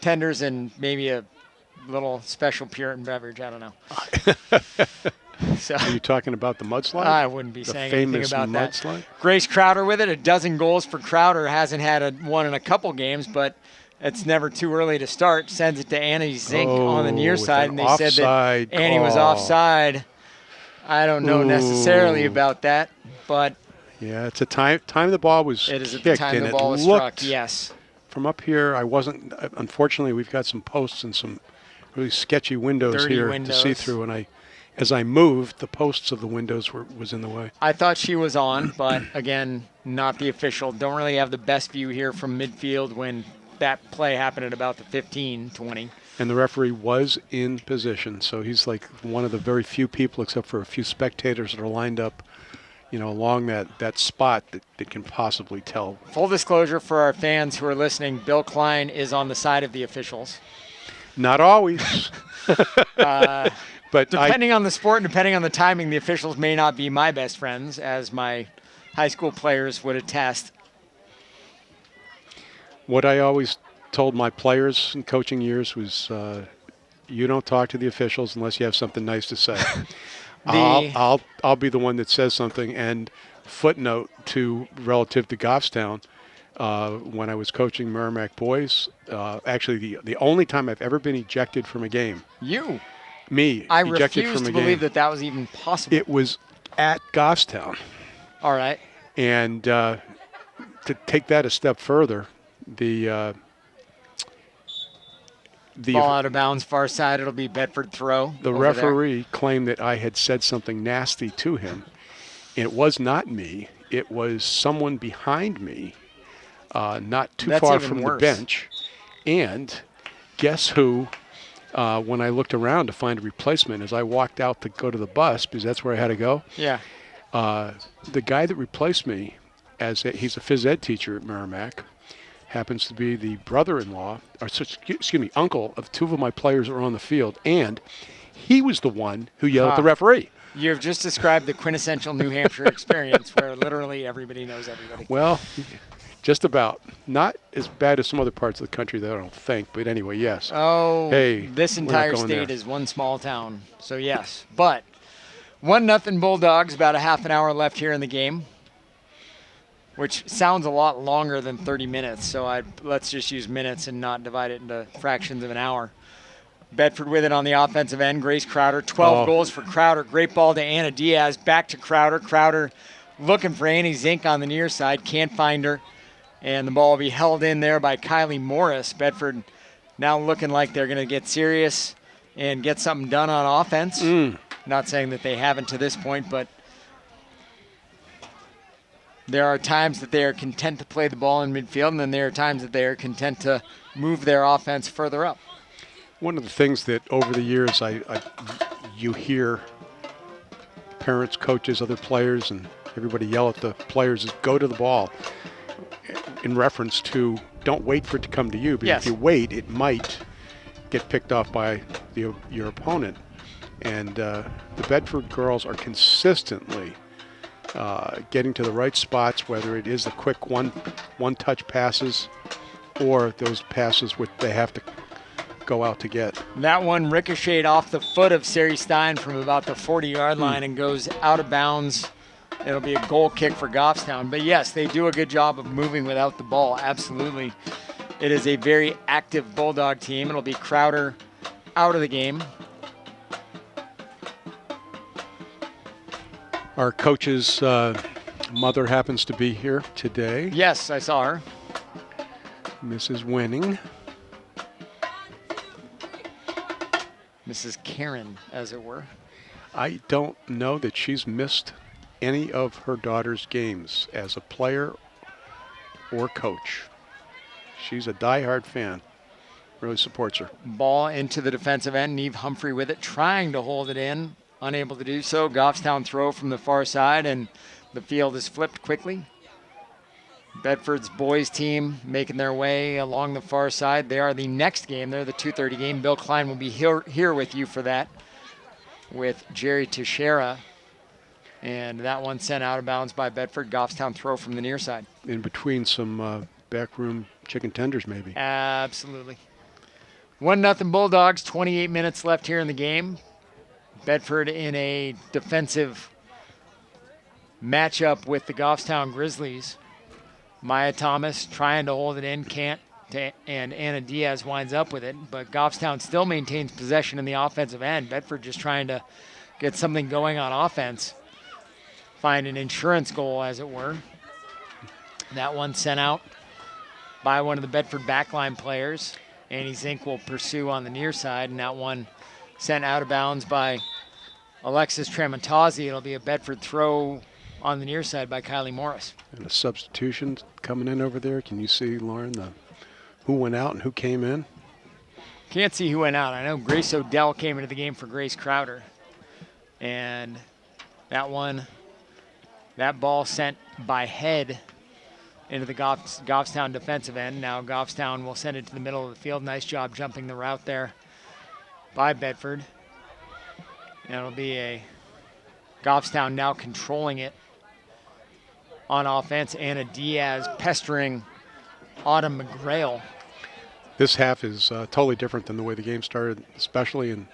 Tenders and maybe a little special Puritan beverage. I don't know. So, are you talking about the mudslide? I wouldn't be saying anything about that. Mudslide? Grace Crowder with it. 12 goals for Crowder. Hasn't had one in a couple games, but it's never too early to start. Sends it to Annie Zink on the near side, and they said that Annie was offside. I don't know necessarily about that, but yeah, it's a time the ball was it is at kicked, the time and the ball was looked, struck. Yes. From up here, I wasn't. Unfortunately, we've got some posts and some really sketchy windows Dirty here windows. to see through, and as I moved, the posts of the windows was in the way. I thought she was on, but again, not the official. Don't really have the best view here from midfield when that play happened at about the 15-20. And the referee was in position, so he's like one of the very few people, except for a few spectators that are lined up, along that spot that can possibly tell. Full disclosure for our fans who are listening, Bill Klein is on the side of the officials. Not always. But depending on the sport and depending on the timing, the officials may not be my best friends, as my high school players would attest. What I always told my players in coaching years was, you don't talk to the officials unless you have something nice to say. I'll be the one that says something. And footnote relative to Goffstown, when I was coaching Merrimack boys, actually the only time I've ever been ejected from a game. Me. I ejected refuse from a to game. believe that was even possible. It was at Goffstown. All right. And to take that a step further, the ball out of bounds, far side. It'll be Bedford throw. The referee claimed that I had said something nasty to him. It was not me. It was someone behind me, not too far from the bench. And guess who? When I looked around to find a replacement, as I walked out to go to the bus, because that's where I had to go. Yeah. The guy that replaced me, he's a phys ed teacher at Merrimack, happens to be the brother-in-law, uncle of two of my players that were on the field, and he was the one who yelled at the referee. You have just described the quintessential New Hampshire experience where literally everybody knows everybody. Well, just about. Not as bad as some other parts of the country that I don't think, but anyway, yes. Oh, hey, this entire state is one small town, so yes. But 1-0 Bulldogs, about a half an hour left here in the game, which sounds a lot longer than 30 minutes, so let's just use minutes and not divide it into fractions of an hour. Bedford with it on the offensive end. Grace Crowder, 12 goals for Crowder. Great ball to Anna Diaz. Back to Crowder. Crowder looking for Annie Zink on the near side. Can't find her. And the ball will be held in there by Kylie Morris. Bedford now looking like they're going to get serious and get something done on offense. Not saying that they haven't to this point, but there are times that they are content to play the ball in midfield, and then there are times that they are content to move their offense further up. One of the things that over the years you hear parents, coaches, other players, and everybody yell at the players is go to the ball in reference to don't wait for it to come to you, because if you wait, it might get picked off by your opponent. And the Bedford girls are consistently getting to the right spots, whether it is the quick one-touch passes or those passes which they have to go out to get. That one ricocheted off the foot of Sari Stein from about the 40-yard line and goes out of bounds. It'll be a goal kick for Goffstown. But yes, they do a good job of moving without the ball, absolutely. It is a very active Bulldog team. It'll be Crowder out of the game. Our coach's mother happens to be here today. Yes, I saw her. Mrs. Winning. Mrs. Karen, as it were. I don't know that she's missed any of her daughter's games as a player or coach. She's a diehard fan. Really supports her. Ball into the defensive end. Neve Humphrey with it, trying to hold it in. Unable to do so. Goffstown throw from the far side, and the field is flipped quickly. Bedford's boys team making their way along the far side. They are the next game. They're the 2:30 game. Bill Klein will be here with you for that with Jerry Teixeira. And that one sent out of bounds by Bedford. Goffstown throw from the near side. In between some backroom chicken tenders, maybe. Absolutely. 1-0 Bulldogs. 28 minutes left here in the game. Bedford in a defensive matchup with the Goffstown Grizzlies. Maya Thomas trying to hold it in, can't, and Anna Diaz winds up with it. But Goffstown still maintains possession in the offensive end. Bedford just trying to get something going on offense. Find an insurance goal, as it were. That one sent out by one of the Bedford backline players. Annie Zink will pursue on the near side, and that one sent out of bounds by Alexis Tramontazzi. It'll be a Bedford throw on the near side by Kylie Morris. And a substitution coming in over there. Can you see, Lauren, who went out and who came in? Can't see who went out. I know Grace Odell came into the game for Grace Crowder. And that ball sent by head into the Goffstown defensive end. Now Goffstown will send it to the middle of the field. Nice job jumping the route there by Bedford. And it'll be a Goffstown now controlling it on offense. Anna Diaz pestering Autumn McGrail. This half is totally different than the way the game started, especially in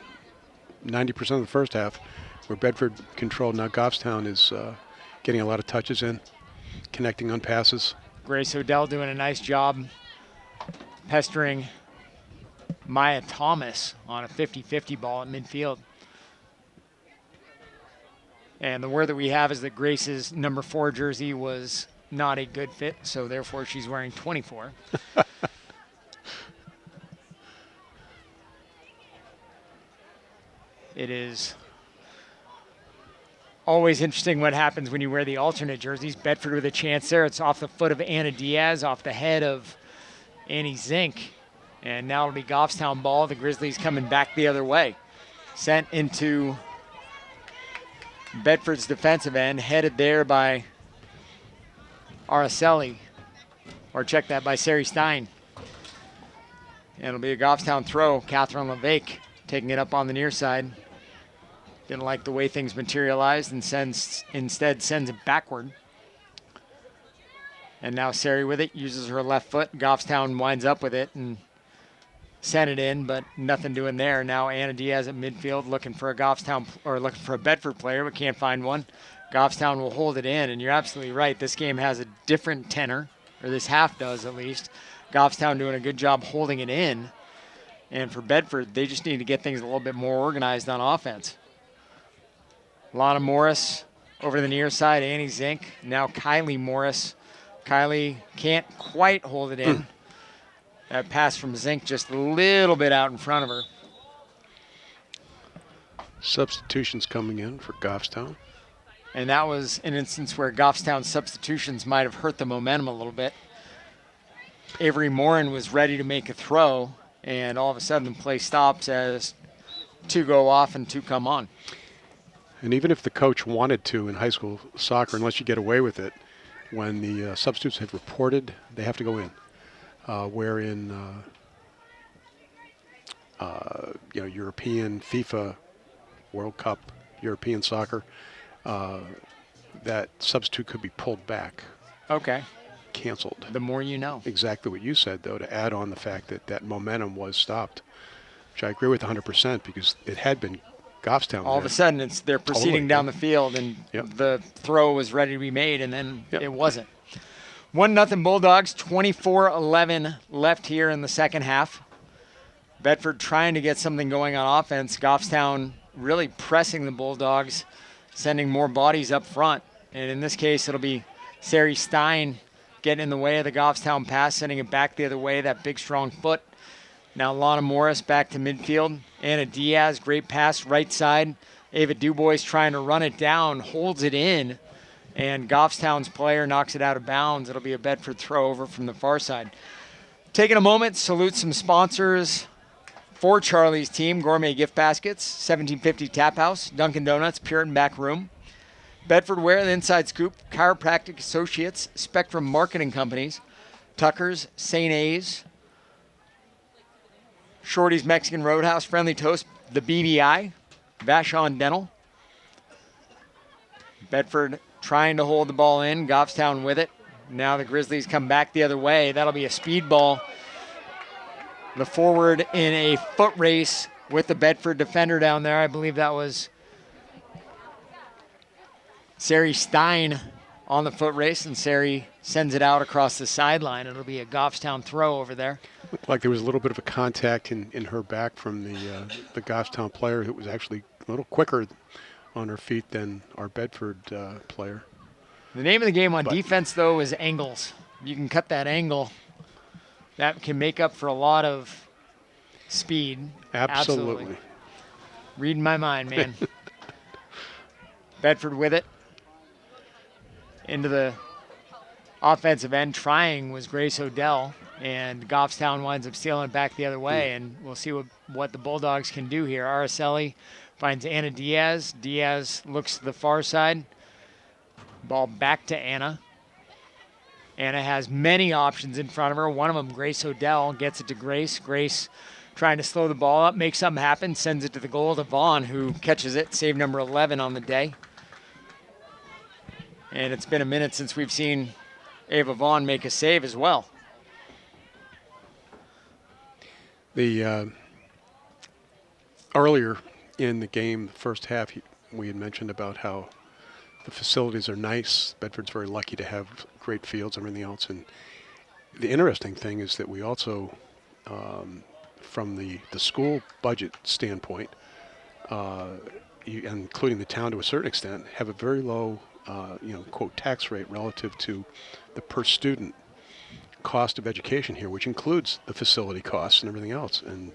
90% of the first half, where Bedford controlled. Now Goffstown is getting a lot of touches in, connecting on passes. Grace Odell doing a nice job pestering Maya Thomas on a 50-50 ball at midfield. And the word that we have is that Grace's number 4 jersey was not a good fit, so therefore she's wearing 24. It is always interesting what happens when you wear the alternate jerseys. Bedford with a chance there. It's off the foot of Anna Diaz, off the head of Annie Zink. And now it'll be Goffstown ball. The Grizzlies coming back the other way. Sent into Bedford's defensive end, headed there by Araceli, or check that by Sari Stein. And it'll be a Goffstown throw. Catherine LeVake taking it up on the near side. Didn't like the way things materialized and instead sends it backward. And now Sari with it, uses her left foot. Goffstown winds up with it and sent it in, but nothing doing there. Now Anna Diaz at midfield looking for a Goffstown, or looking for a Bedford player, but can't find one. Goffstown will hold it in, and you're absolutely right. This game has a different tenor, or this half does at least. Goffstown doing a good job holding it in. And for Bedford, they just need to get things a little bit more organized on offense. Lana Morris over the near side, Annie Zink. Now Kylie Morris. Kylie can't quite hold it in. That pass from Zink just a little bit out in front of her. Substitutions coming in for Goffstown. And that was an instance where Goffstown's substitutions might have hurt the momentum a little bit. Avery Morin was ready to make a throw, and all of a sudden the play stops as 2 go off and 2 come on. And even if the coach wanted to in high school soccer, unless you get away with it, when the substitutes have reported, they have to go in. Where in European FIFA World Cup, European soccer, that substitute could be pulled back. Okay. Canceled. The more you know. Exactly what you said, though, to add on the fact that that momentum was stopped, which I agree with 100% because it had been Goffstown. All of a sudden, they're proceeding down the field, and Yep. the throw was ready to be made, and then it wasn't. 1-0 Bulldogs, 24-11 left here in the second half. Bedford trying to get something going on offense. Goffstown really pressing the Bulldogs, sending more bodies up front. And in this case, it'll be Sari Stein getting in the way of the Goffstown pass, sending it back the other way, that big, strong foot. Now Lana Morris back to midfield. Anna Diaz, great pass, right side. Ava Dubois trying to run it down, holds it in, and Goffstown's player knocks it out of bounds. It'll be a Bedford throw over from the far side. Taking a moment, salute some sponsors for Charlie's team. Gourmet Gift Baskets, 1750 Tap House, Dunkin' Donuts, Puritan Back Room, Bedford Wear, The Inside Scoop, Chiropractic Associates, Spectrum Marketing Companies, Tucker's, St. A's, Shorty's Mexican Roadhouse, Friendly Toast, the BBI, Vashon Dental. Bedford trying to hold the ball in, Goffstown with it. Now the Grizzlies come back the other way. That'll be a speed ball. The forward in a foot race with the Bedford defender down there. I believe that was Sari Stein on the foot race, and Sari sends it out across the sideline. It'll be a Goffstown throw over there. Looked like there was a little bit of a contact in her back from the Goffstown player, who was actually a little quicker on her feet than our Bedford player. The name of the game on defense, though, is angles. You can cut that angle. That can make up for a lot of speed. Absolutely. Reading my mind, man. Bedford with it. Into the offensive end. Trying was Grace Odell. And Goffstown winds up stealing it back the other way. And we'll see what the Bulldogs can do here. Araceli finds Anna Diaz. Diaz looks to the far side. Ball back to Anna. Anna has many options in front of her. One of them, Grace Odell, gets it to Grace. Grace trying to slow the ball up, make something happen, sends it to the goal to Vaughn, who catches it, save number 11 on the day. And it's been a minute since we've seen Ava Vaughn make a save as well. The earlier in the game, the first half, we had mentioned about how the facilities are nice. Bedford's very lucky to have great fields and everything else. And the interesting thing is that we also, from the school budget standpoint, including the town to a certain extent, have a very low, quote, tax rate relative to the per student cost of education here, which includes the facility costs and everything else. And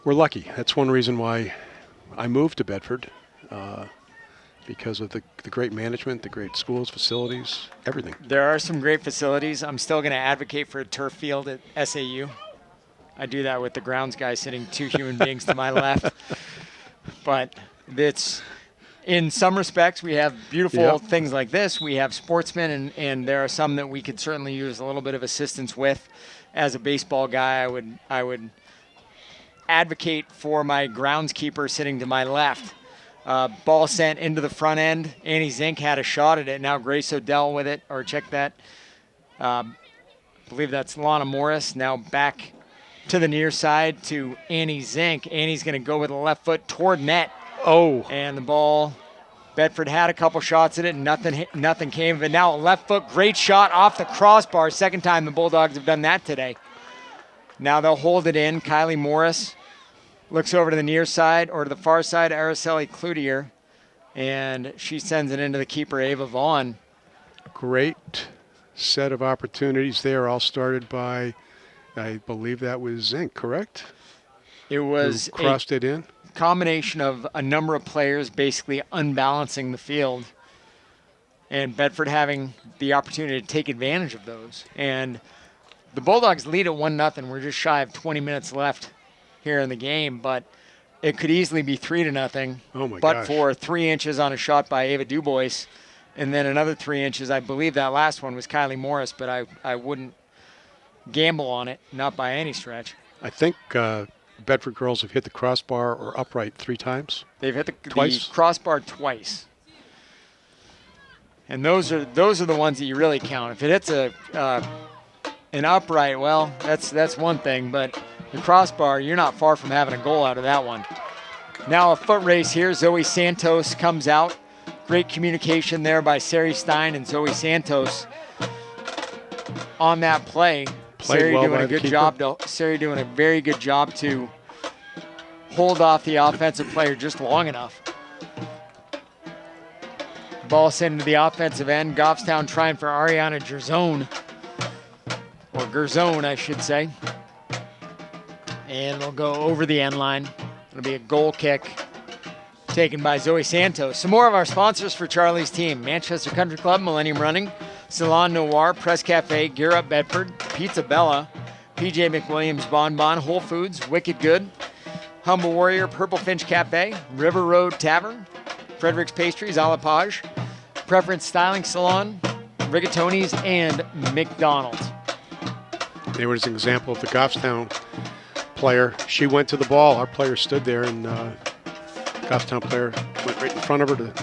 we're lucky. That's one reason why I moved to Bedford. Because of the great management, the great schools, facilities, everything. There are some great facilities. I'm still going to advocate for a turf field at SAU. I do that with the grounds guy sitting 2 human beings to my left. But it's, in some respects, we have beautiful things like this. We have sportsmen, and there are some that we could certainly use a little bit of assistance with. As a baseball guy, I would advocate for my groundskeeper sitting to my left. Ball sent into the front end. Annie Zink had a shot at it. Now Grace Odell with it, or check that. Believe that's Lana Morris. Now back to the near side to Annie Zink. Annie's going to go with the left foot toward net. Oh. And the ball, Bedford had a couple shots at it, and nothing came of it. Now a left foot, great shot off the crossbar. Second time the Bulldogs have done that today. Now they'll hold it in. Kylie Morris looks over to the near side, or to the far side, Araceli Cloutier, and she sends it into the keeper, Ava Vaughn. Great set of opportunities there, all started by, I believe that was Zink, correct? It was who crossed it in. Combination of a number of players basically unbalancing the field, and Bedford having the opportunity to take advantage of those. And the Bulldogs lead at 1-0. We're just shy of 20 minutes left here in the game, but it could easily be 3-0. Oh my but gosh. For 3 inches on a shot by Ava Dubois, and then another 3 inches. I believe that last one was Kylie Morris, but I wouldn't gamble on it, not by any stretch. I think Bedford girls have hit the crossbar or upright 3 times. They've hit the crossbar twice. And those are the ones that you really count. If it hits an upright, well, that's one thing, but the crossbar, you're not far from having a goal out of that one. Now a foot race here. Zoe Santos comes out. Great communication there by Sari Stein and Zoe Santos on that play. Sari well doing by a the good keeper. job. Sari doing a very good job to hold off the offensive player just long enough. Ball sent into the offensive end. Goffstown trying for Ariana Gerzone, or Gerzone, I should say. And it'll go over the end line. It'll be a goal kick taken by Zoe Santos. Some more of our sponsors for Charlie's team: Manchester Country Club, Millennium Running, Salon Noir, Press Cafe, Gear Up Bedford, Pizza Bella, PJ McWilliams Bonbon, Whole Foods, Wicked Good, Humble Warrior, Purple Finch Cafe, River Road Tavern, Frederick's Pastries, A La Page, Preference Styling Salon, Rigatoni's, and McDonald's. There was an example of the Goffstown player. She went to the ball. Our player stood there, and Goffstown player went right in front of her to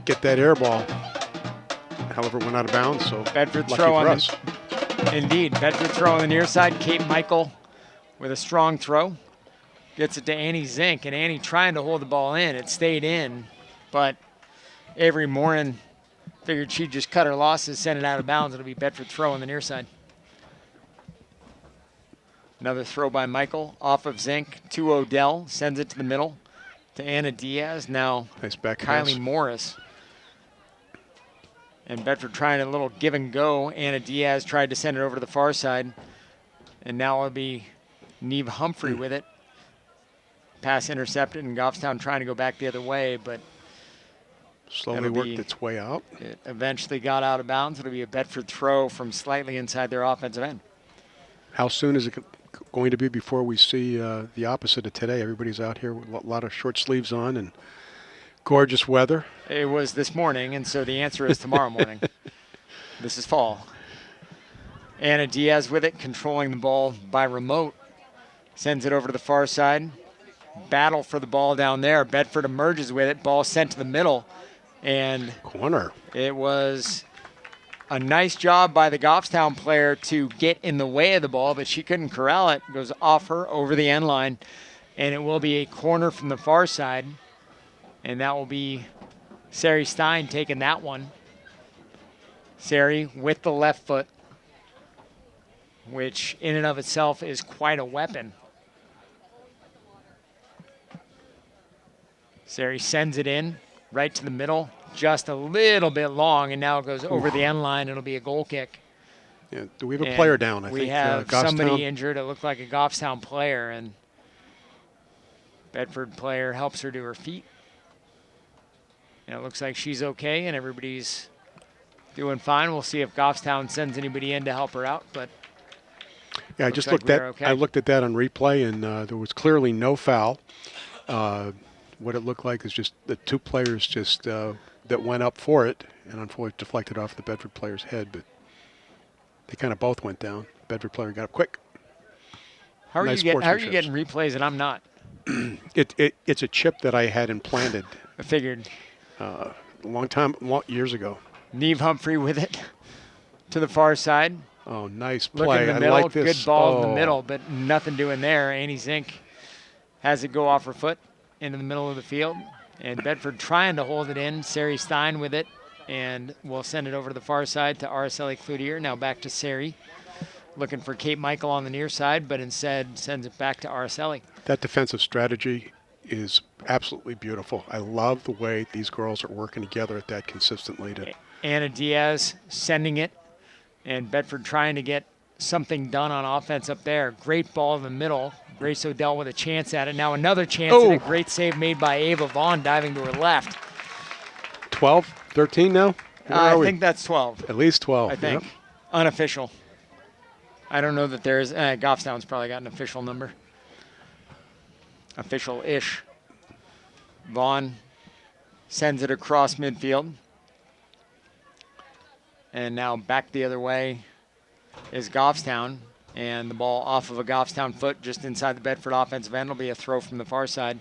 get that air ball. However, it went out of bounds, so Bedford lucky throw for on us. Indeed, Bedford throw on the near side. Kate Michael with a strong throw. Gets it to Annie Zink, and Annie trying to hold the ball in. It stayed in, but Avery Morin figured she'd just cut her losses, send it out of bounds. It'll be Bedford throw on the near side. Another throw by Michael off of Zink to Odell. Sends it to the middle to Anna Diaz. Now Nice back Kylie pass. Morris. And Bedford trying a little give and go. Anna Diaz tried to send it over to the far side. And now it'll be Neve Humphrey with it. Pass intercepted, and Goffstown trying to go back the other way, but Slowly That'll worked be- its way out. it eventually got out of bounds. It'll be a Bedford throw from slightly inside their offensive end. How soon is it going to be before we see the opposite of today? Everybody's out here with a lot of short sleeves on and gorgeous weather. It was this morning, and so the answer is tomorrow morning. This is fall. Anna Diaz with it, controlling the ball by remote. Sends it over to the far side. Battle for the ball down there. Bedford emerges with it. Ball sent to the middle. And Corner. it was a nice job by the Goffstown player to get in the way of the ball, but she couldn't corral it. It goes off her over the end line. And it will be a corner from the far side. And that will be Sari Stein taking that one. Sari with the left foot, which in and of itself is quite a weapon. Sari sends it in right to the middle, just a little bit long, and now it goes over the end line. It'll be a goal kick. Yeah. Do we have a And player down? I we think have Goffstown. somebody injured. It looked like a Goffstown player, and Bedford player helps her to her feet. And it looks like she's okay, and everybody's doing fine. We'll see if Goffstown sends anybody in to help her out, but Yeah, I Looks just like looked we at. are okay. I looked at that on replay, and there was clearly no foul. What it looked like is just the two players just that went up for it, and unfortunately deflected off the Bedford player's head. But they kind of both went down. Bedford player got up quick. how are Nice you sportsmanship. getting replays and I'm not? It's a chip that I had implanted I figured. a years ago. Neve Humphrey with it to the far side. Oh, nice Look play! in the I middle, like this. good ball in Oh. the middle, but nothing doing there. Annie Zink has it go off her foot into the middle of the field. And Bedford trying to hold it in. Sari Stein with it. And we'll send it over to the far side to Araceli Cloutier. Now back to Sari. Looking for Kate Michael on the near side, but instead sends it back to Araceli. That defensive strategy is absolutely beautiful. I love the way these girls are working together at that consistently. Anna Diaz sending it. And Bedford trying to get something done on offense up there. Great ball in the middle. Grace Odell with a chance at it. Now another chance at a great save made by Ava Vaughn diving to her left. 12, 13 now? Where I are we? think that's 12. At least 12. I think. Yep. Unofficial. I don't know that there's. Goffstown's probably got an official number. Official-ish. Vaughn sends it across midfield. And now back the other way is Goffstown. And the ball off of a Goffstown foot just inside the Bedford offensive end will be a throw from the far side.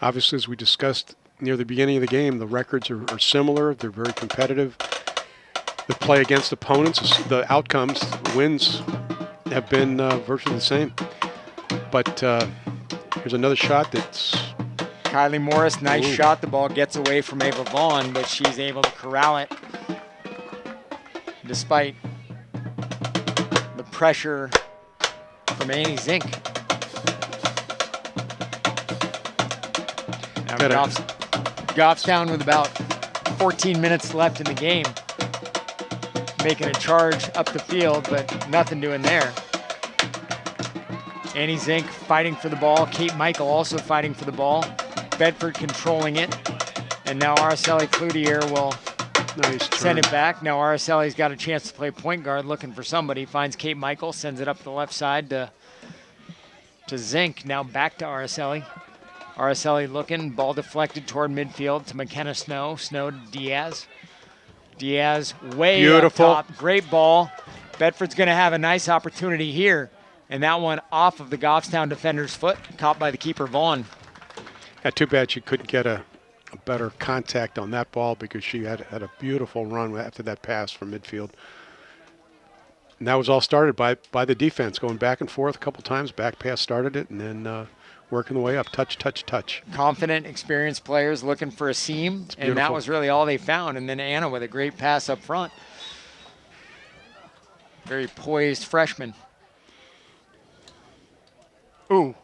Obviously, as we discussed near the beginning of the game, the records are similar. They're very competitive. The play against opponents, the outcomes, the wins have been virtually the same. But here's another shot that's Kylie Morris, nice shot. The ball gets away from Ava Vaughn, but she's able to corral it despite the pressure from Annie Zink. Now Goffstown with about 14 minutes left in the game, making a charge up the field, but nothing doing there. Annie Zink fighting for the ball. Kate Michael also fighting for the ball. Bedford controlling it. And now Araceli Cloutier will send it back. Now Araceli's got a chance to play point guard, looking for somebody. Finds Kate Michael, sends it up the left side to Zink. Now back to Araceli. Araceli looking, ball deflected toward midfield to McKenna Snow. Snow to Diaz. Diaz way up top. Great ball. Bedford's going to have a nice opportunity here. And that one off of the Goffstown defender's foot, caught by the keeper, Vaughn. Yeah, too bad she couldn't get a better contact on that ball, because she had a beautiful run after that pass from midfield. And that was all started by the defense, going back and forth a couple times. Back pass started it, and then working the way up. Touch, touch, touch. Confident, experienced players looking for a seam, and that was really all they found. And then Anna with a great pass up front. Very poised freshman. Ooh.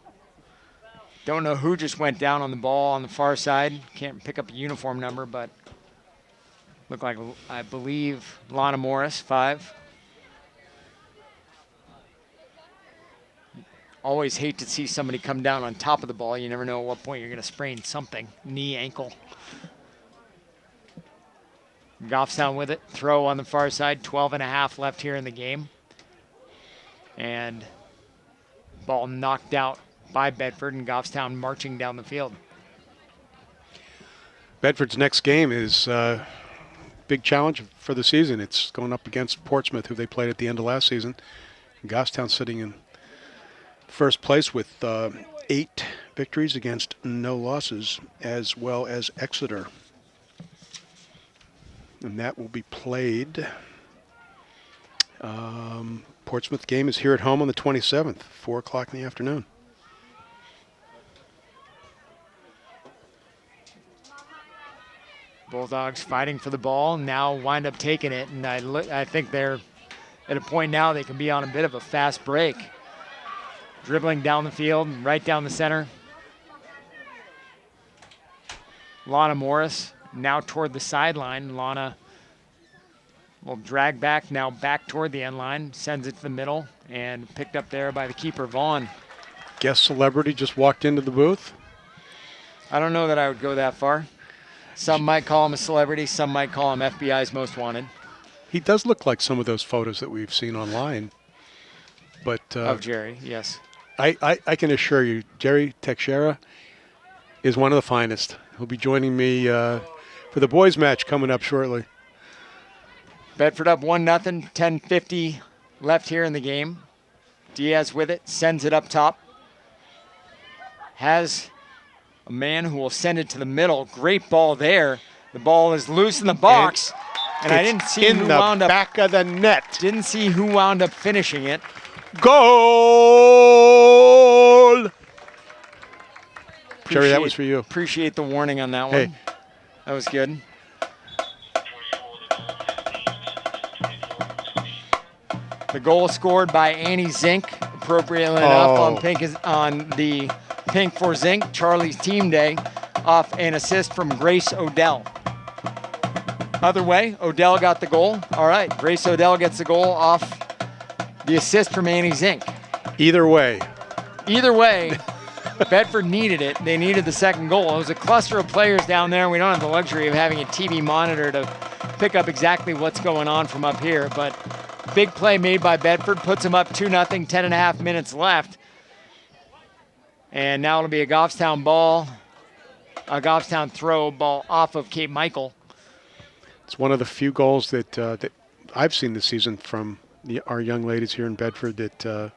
Don't know who just went down on the ball on the far side. Can't pick up a uniform number, but looked like, I believe, Lana Morris, 5. Always hate to see somebody come down on top of the ball. You never know at what point you're going to sprain something. Knee, ankle. Goffstown with it. Throw on the far side. 12.5 left here in the game. And ball knocked out by Bedford, and Goffstown marching down the field. Bedford's next game is a big challenge for the season. It's going up against Portsmouth, who they played at the end of last season. Goffstown sitting in first place with 8 victories against no losses, as well as Exeter. And that will be played. Portsmouth game is here at home on the 27th, 4 o'clock in the afternoon. Bulldogs fighting for the ball, now wind up taking it, and I think they're at a point now they can be on a bit of a fast break. Dribbling down the field, right down the center. Lana Morris now toward the sideline. Lana will drag back, now back toward the end line, sends it to the middle, and picked up there by the keeper, Vaughn. Guest celebrity just walked into the booth? I don't know that I would go that far. Some might call him a celebrity, some might call him FBI's most wanted. He does look like some of those photos that we've seen online. But of Jerry, yes. I can assure you, Jerry Teixeira is one of the finest. He'll be joining me for the boys' match coming up shortly. Bedford up 1-0, 10:50 left here in the game. Diaz with it, sends it up top. Has a man who will send it to the middle. Great ball there. The ball is loose in the box, and I didn't see who wound up back of the net. Didn't see who wound up finishing it. Goal! Jerry, that was for you. Appreciate the warning on that one. Hey. That was good. The goal scored by Annie Zink, appropriately enough on the Pink for Zink, Charlie's team day, off an assist from Grace Odell. Other way, Odell got the goal. All right, Grace Odell gets the goal off the assist from Annie Zink. Either way, Bedford needed it. They needed the second goal. It was a cluster of players down there. We don't have the luxury of having a TV monitor to pick up exactly what's going on from up here, but big play made by Bedford, puts them up 2-0, 10.5 minutes left. And now it'll be a Goffstown ball, a Goffstown throw ball off of Kate Michael. It's one of the few goals that I've seen this season from our young ladies here in Bedford that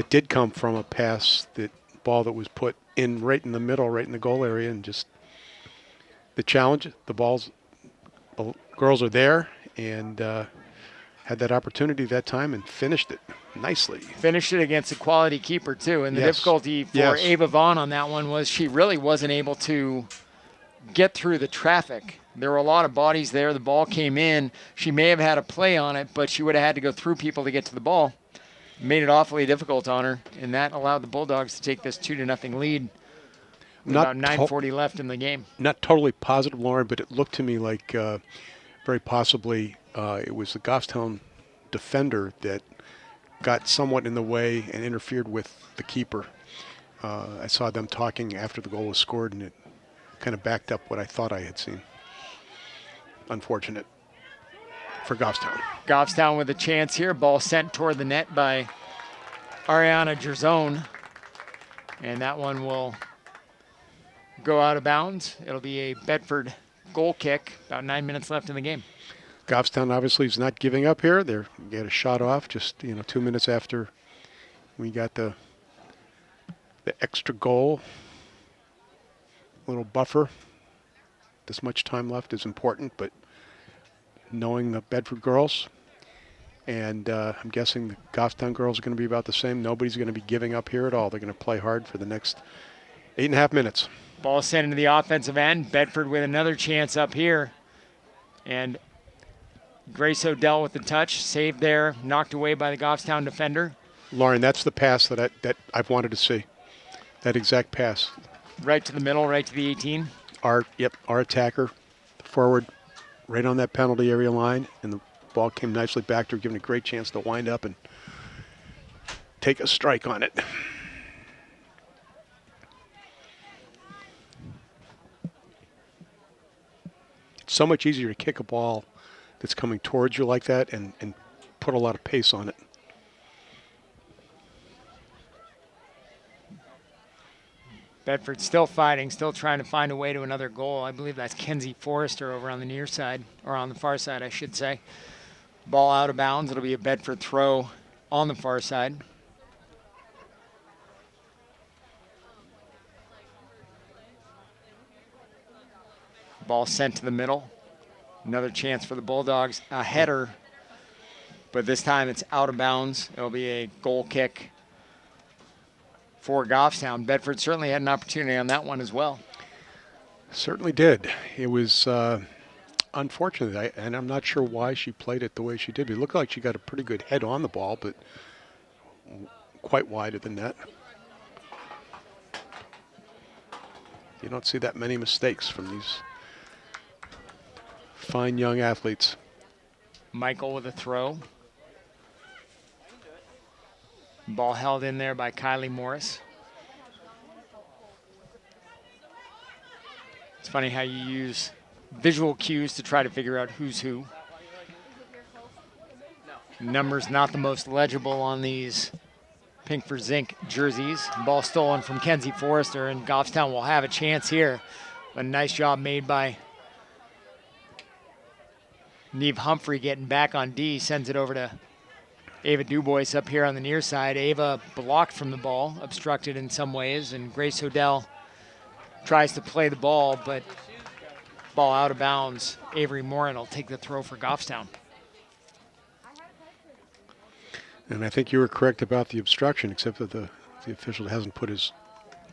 did come from a pass, that ball that was put in right in the middle, right in the goal area, and just the challenge, the girls are there and had that opportunity that time and finished it nicely. Finished it against a quality keeper, too. And the Yes. difficulty for Yes. Ava Vaughn on that one was she really wasn't able to get through the traffic. There were a lot of bodies there. The ball came in. She may have had a play on it, but she would have had to go through people to get to the ball. Made it awfully difficult on her, and that allowed the Bulldogs to take this 2-0 lead with about 9:40 left in the game. Not totally positive, Lauren, but it looked to me like very possibly it was the Goffstown defender that got somewhat in the way and interfered with the keeper. I saw them talking after the goal was scored, and it kind of backed up what I thought I had seen. Unfortunate for Goffstown. Goffstown with a chance here. Ball sent toward the net by Ariana Gerzone. And that one will go out of bounds. It'll be a Bedford goal kick. About 9 minutes left in the game. Goffstown obviously is not giving up here. They get a shot off just 2 minutes after we got the extra goal. A little buffer. This much time left is important, but knowing the Bedford girls, and I'm guessing the Goffstown girls are going to be about the same. Nobody's going to be giving up here at all. They're going to play hard for the next 8.5 minutes. Ball sent into the offensive end. Bedford with another chance up here. And Grace Odell with the touch. Saved there. Knocked away by the Goffstown defender. Lauren, that's the pass that I've wanted to see. That exact pass. Right to the middle, right to the 18. Our attacker, forward, right on that penalty area line, and the ball came nicely back to her, giving a great chance to wind up and take a strike on it. It's so much easier to kick a ball that's coming towards you like that and put a lot of pace on it. Bedford still fighting, still trying to find a way to another goal. I believe that's Kenzie Forrester over on the near side, or on the far side, I should say. Ball out of bounds. It'll be a Bedford throw on the far side. Ball sent to the middle. Another chance for the Bulldogs. A header, but this time it's out of bounds. It'll be a goal kick for Goffstown. Bedford certainly had an opportunity on that one as well. Certainly did. It was unfortunate, and I'm not sure why she played it the way she did. It looked like she got a pretty good head on the ball, but quite wide of the net. You don't see that many mistakes from these fine young athletes. Michael with a throw. Ball held in there by Kylie Morris. It's funny how you use visual cues to try to figure out who's who. Numbers not the most legible on these pink for zinc jerseys. Ball stolen from Kenzie Forrester, and Goffstown will have a chance here. A nice job made by Neve Humphrey getting back on D, sends it over to Ava Dubois up here on the near side. Ava blocked from the ball, obstructed in some ways, and Grace Odell tries to play the ball, but ball out of bounds. Avery Morin will take the throw for Goffstown. And I think you were correct about the obstruction, except that the official hasn't put his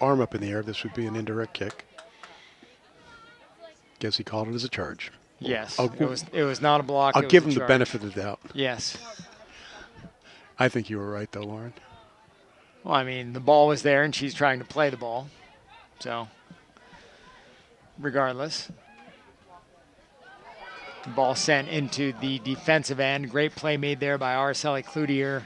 arm up in the air. This would be an indirect kick. Guess he called it as a charge. Yes, it was not a block. I'll give him the benefit of the doubt. Yes. I think you were right, though, Lauren. Well, I mean, the ball was there, and she's trying to play the ball. So, regardless. Ball sent into the defensive end. Great play made there by Araceli Cloutier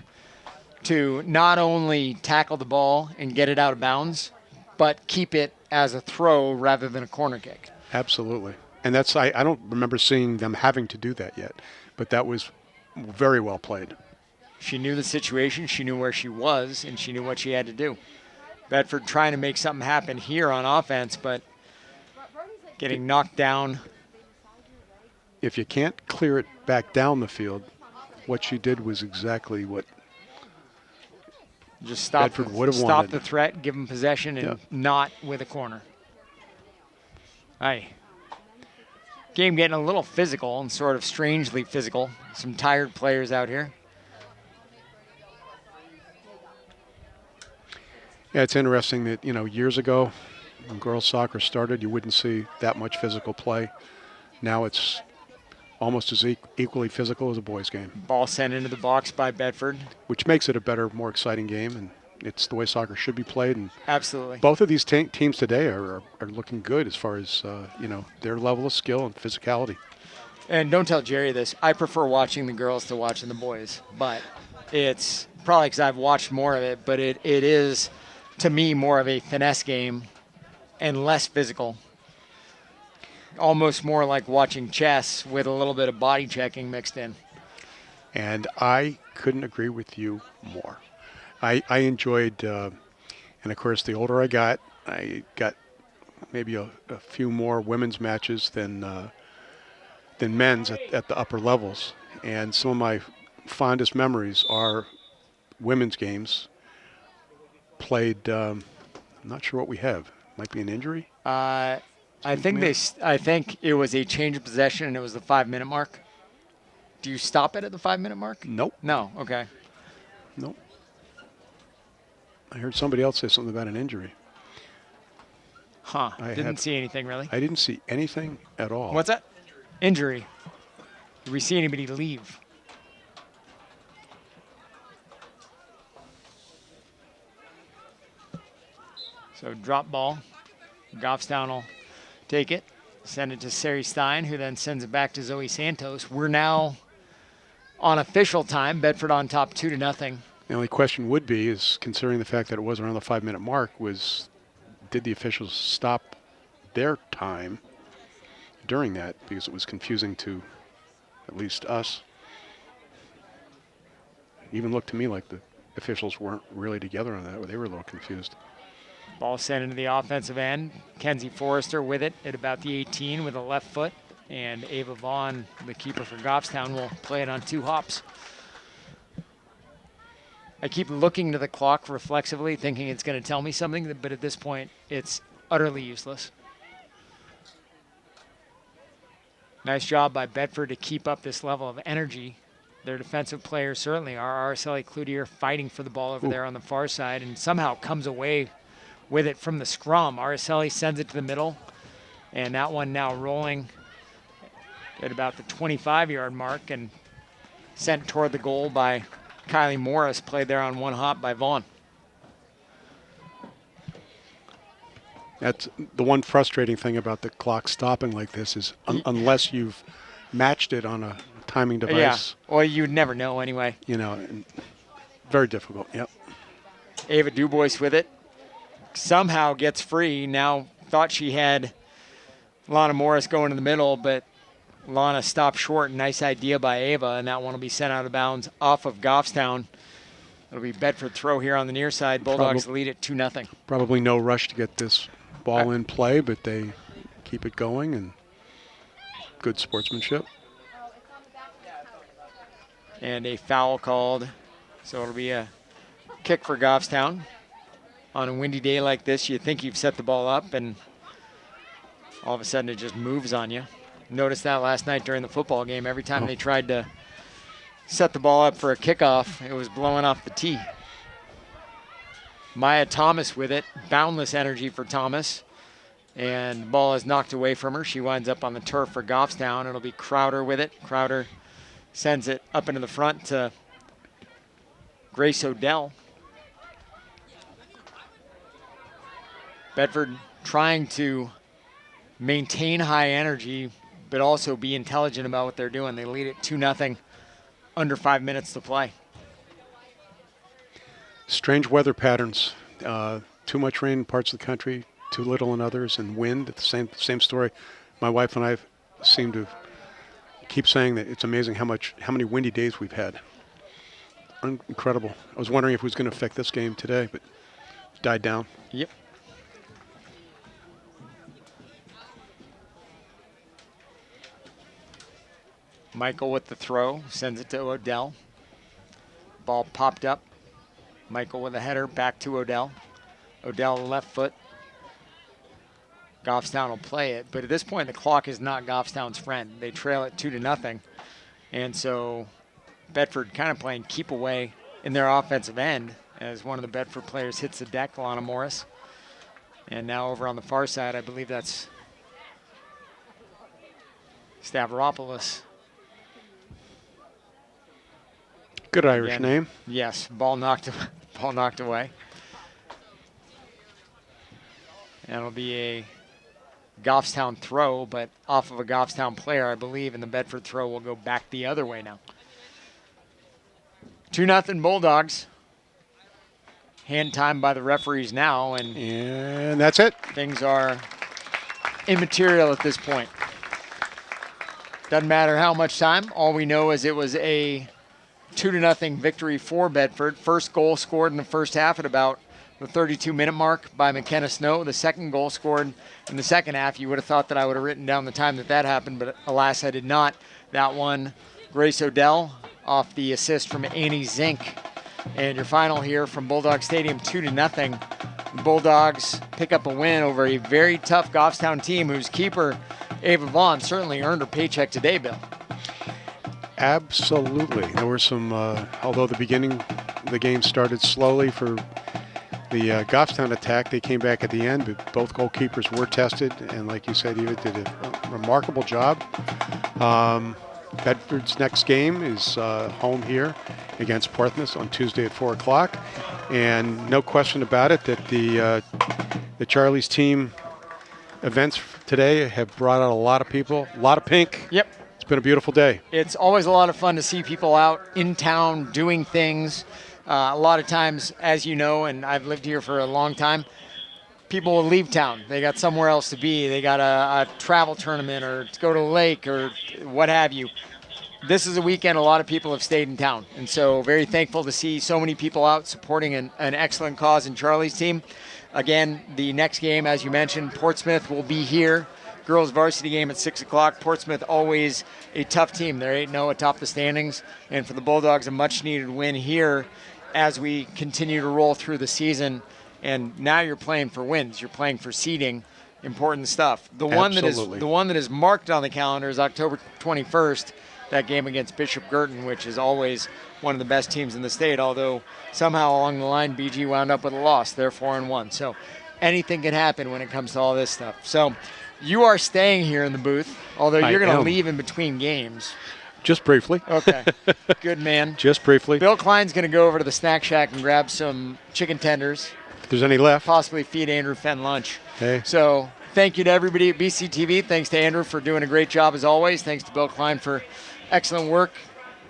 to not only tackle the ball and get it out of bounds, but keep it as a throw rather than a corner kick. Absolutely. And that's I don't remember seeing them having to do that yet, but that was very well played. She knew the situation, she knew where she was, and she knew what she had to do. Bedford trying to make something happen here on offense, but getting knocked down. If you can't clear it back down the field, what she did was exactly what just stop Bedford would have wanted. Stop the threat, give them possession, and not with a corner. Aye. Game getting a little physical and sort of strangely physical. Some tired players out here. Yeah, it's interesting that, years ago when girls soccer started, you wouldn't see that much physical play. Now it's almost as equally physical as a boys' game. Ball sent into the box by Bedford. Which makes it a better, more exciting game, and it's the way soccer should be played. And absolutely, both of these teams today are looking good as far as their level of skill and physicality. And don't tell Jerry this. I prefer watching the girls to watching the boys, but it's probably because I've watched more of it. But it is, to me, more of a finesse game and less physical. Almost more like watching chess with a little bit of body checking mixed in. And I couldn't agree with you more. I enjoyed, and of course, the older I got maybe a few more women's matches than men's at the upper levels. And some of my fondest memories are women's games played. I'm not sure what we have. Might be an injury. I think it was a change of possession, and it was the 5-minute mark. Do you stop it at the 5-minute mark? Nope. No. Okay. Nope. I heard somebody else say something about an injury. Huh. Didn't see anything, really. I didn't see anything at all. What's that? Injury. Did we see anybody leave? So drop ball. Goffstown will take it, send it to Sari Stein, who then sends it back to Zoe Santos. We're now on official time. Bedford on top 2-0. The only question would be, is considering the fact that it was around the 5-minute mark, did the officials stop their time during that? Because it was confusing to at least us. It even looked to me like the officials weren't really together on that, or they were a little confused. Ball sent into the offensive end. Kenzie Forrester with it at about the 18 with a left foot. And Ava Vaughn, the keeper for Goffstown, will play it on 2 hops. I keep looking to the clock reflexively, thinking it's going to tell me something, but at this point, it's utterly useless. Nice job by Bedford to keep up this level of energy. Their defensive players certainly are. Araceli Cloutier fighting for the ball over there on the far side and somehow comes away with it from the scrum. Araceli sends it to the middle, and that one now rolling at about the 25-yard mark and sent toward the goal by Kylie Morris, played there on 1 hop by Vaughn. That's the one frustrating thing about the clock stopping like this is unless you've matched it on a timing device. Yeah, well, you'd never know anyway. Very difficult, yep. Ava Dubois with it. Somehow gets free. Now thought she had Lana Morris going in the middle, but Lana stopped short. Nice idea by Ava, and that one will be sent out of bounds off of Goffstown. It'll be Bedford throw here on the near side. Bulldogs lead it 2-0. Probably no rush to get this ball in play, but they keep it going, and good sportsmanship. And a foul called, so it'll be a kick for Goffstown. On a windy day like this, you think you've set the ball up, and all of a sudden it just moves on you. Noticed that last night during the football game. Every time they tried to set the ball up for a kickoff, it was blowing off the tee. Maya Thomas with it. Boundless energy for Thomas. And the ball is knocked away from her. She winds up on the turf for Goffstown. It'll be Crowder with it. Crowder sends it up into the front to Grace Odell. Bedford trying to maintain high energy, but also be intelligent about what they're doing. They lead it 2-0, under 5 minutes to play. Strange weather patterns. Too much rain in parts of the country, too little in others, and wind. The same story. My wife and I seem to keep saying that it's amazing how many windy days we've had. Incredible. I was wondering if it was going to affect this game today, but it died down. Yep. Michael with the throw, sends it to Odell. Ball popped up. Michael with a header, back to Odell. Odell left foot. Goffstown will play it. But at this point, the clock is not Goffstown's friend. They trail it 2-0. And so Bedford kind of playing keep away in their offensive end as one of the Bedford players hits the deck, Lana Morris. And now over on the far side, I believe that's Stavropoulos. Good Irish Again, name. Yes, ball knocked away. And it'll be a Goffstown throw, but off of a Goffstown player, I believe, and the Bedford throw will go back the other way now. 2-0 Bulldogs. Hand time by the referees now, And that's it. things are immaterial at this point. Doesn't matter how much time. All we know is it was a 2-0 victory for Bedford. First goal scored in the first half at about the 32-minute mark by McKenna Snow. The second goal scored in the second half. You would have thought that I would have written down the time that happened, but alas, I did not. That one, Grace Odell off the assist from Annie Zink. And your final here from Bulldog Stadium, 2-0. Bulldogs pick up a win over a very tough Goffstown team whose keeper, Ava Vaughn, certainly earned her paycheck today, Bill. Absolutely. There were some, although the beginning of the game started slowly for the Goffstown attack, they came back at the end, but both goalkeepers were tested, and like you said, Eva did a remarkable job. Bedford's next game is home here against Portsmouth on Tuesday at 4 o'clock, and no question about it that the Charlie's team events today have brought out a lot of people, a lot of pink. Yep. It's been a beautiful day. It's always a lot of fun to see people out in town doing things. A lot of times, as you know, and I've lived here for a long time, people will leave town. They got somewhere else to be. They got a travel tournament or to go to a lake or what have you. This is a weekend a lot of people have stayed in town. And so very thankful to see so many people out supporting an excellent cause in Charlie's team. Again, the next game, as you mentioned, Portsmouth will be here. Girls varsity game at 6 o'clock. Portsmouth always a tough team. They're 8-0 atop the standings. And for the Bulldogs, a much-needed win here as we continue to roll through the season. And now you're playing for wins. You're playing for seeding. Important stuff. The one that is marked on the calendar is October 21st, that game against Bishop Girton, which is always one of the best teams in the state, although somehow along the line BG wound up with a loss. They're 4-1. So anything can happen when it comes to all this stuff. So you are staying here in the booth, although you're going to leave in between games. Just briefly. Okay. Good man. Just briefly. Bill Klein's going to go over to the snack shack and grab some chicken tenders. If there's any left. Possibly feed Andrew Fenn lunch. Hey. So thank you to everybody at BCTV. Thanks to Andrew for doing a great job as always. Thanks to Bill Klein for excellent work.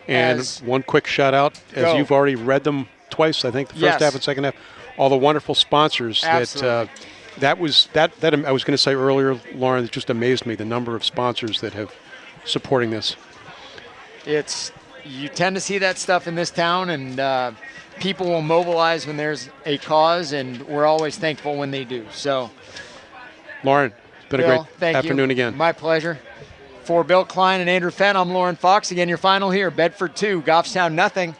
And one quick shout out, as you've already read them twice, I think, the first half and second half, all the wonderful sponsors that I was going to say earlier, Lauren, it just amazed me, the number of sponsors that have supporting this. You tend to see that stuff in this town, and people will mobilize when there's a cause, and we're always thankful when they do. So, Lauren, it's been Bill, a great afternoon again. My pleasure. For Bill Klein and Andrew Fenn, I'm Lauren Fox. Again, your final here, Bedford 2, Goffstown nothing.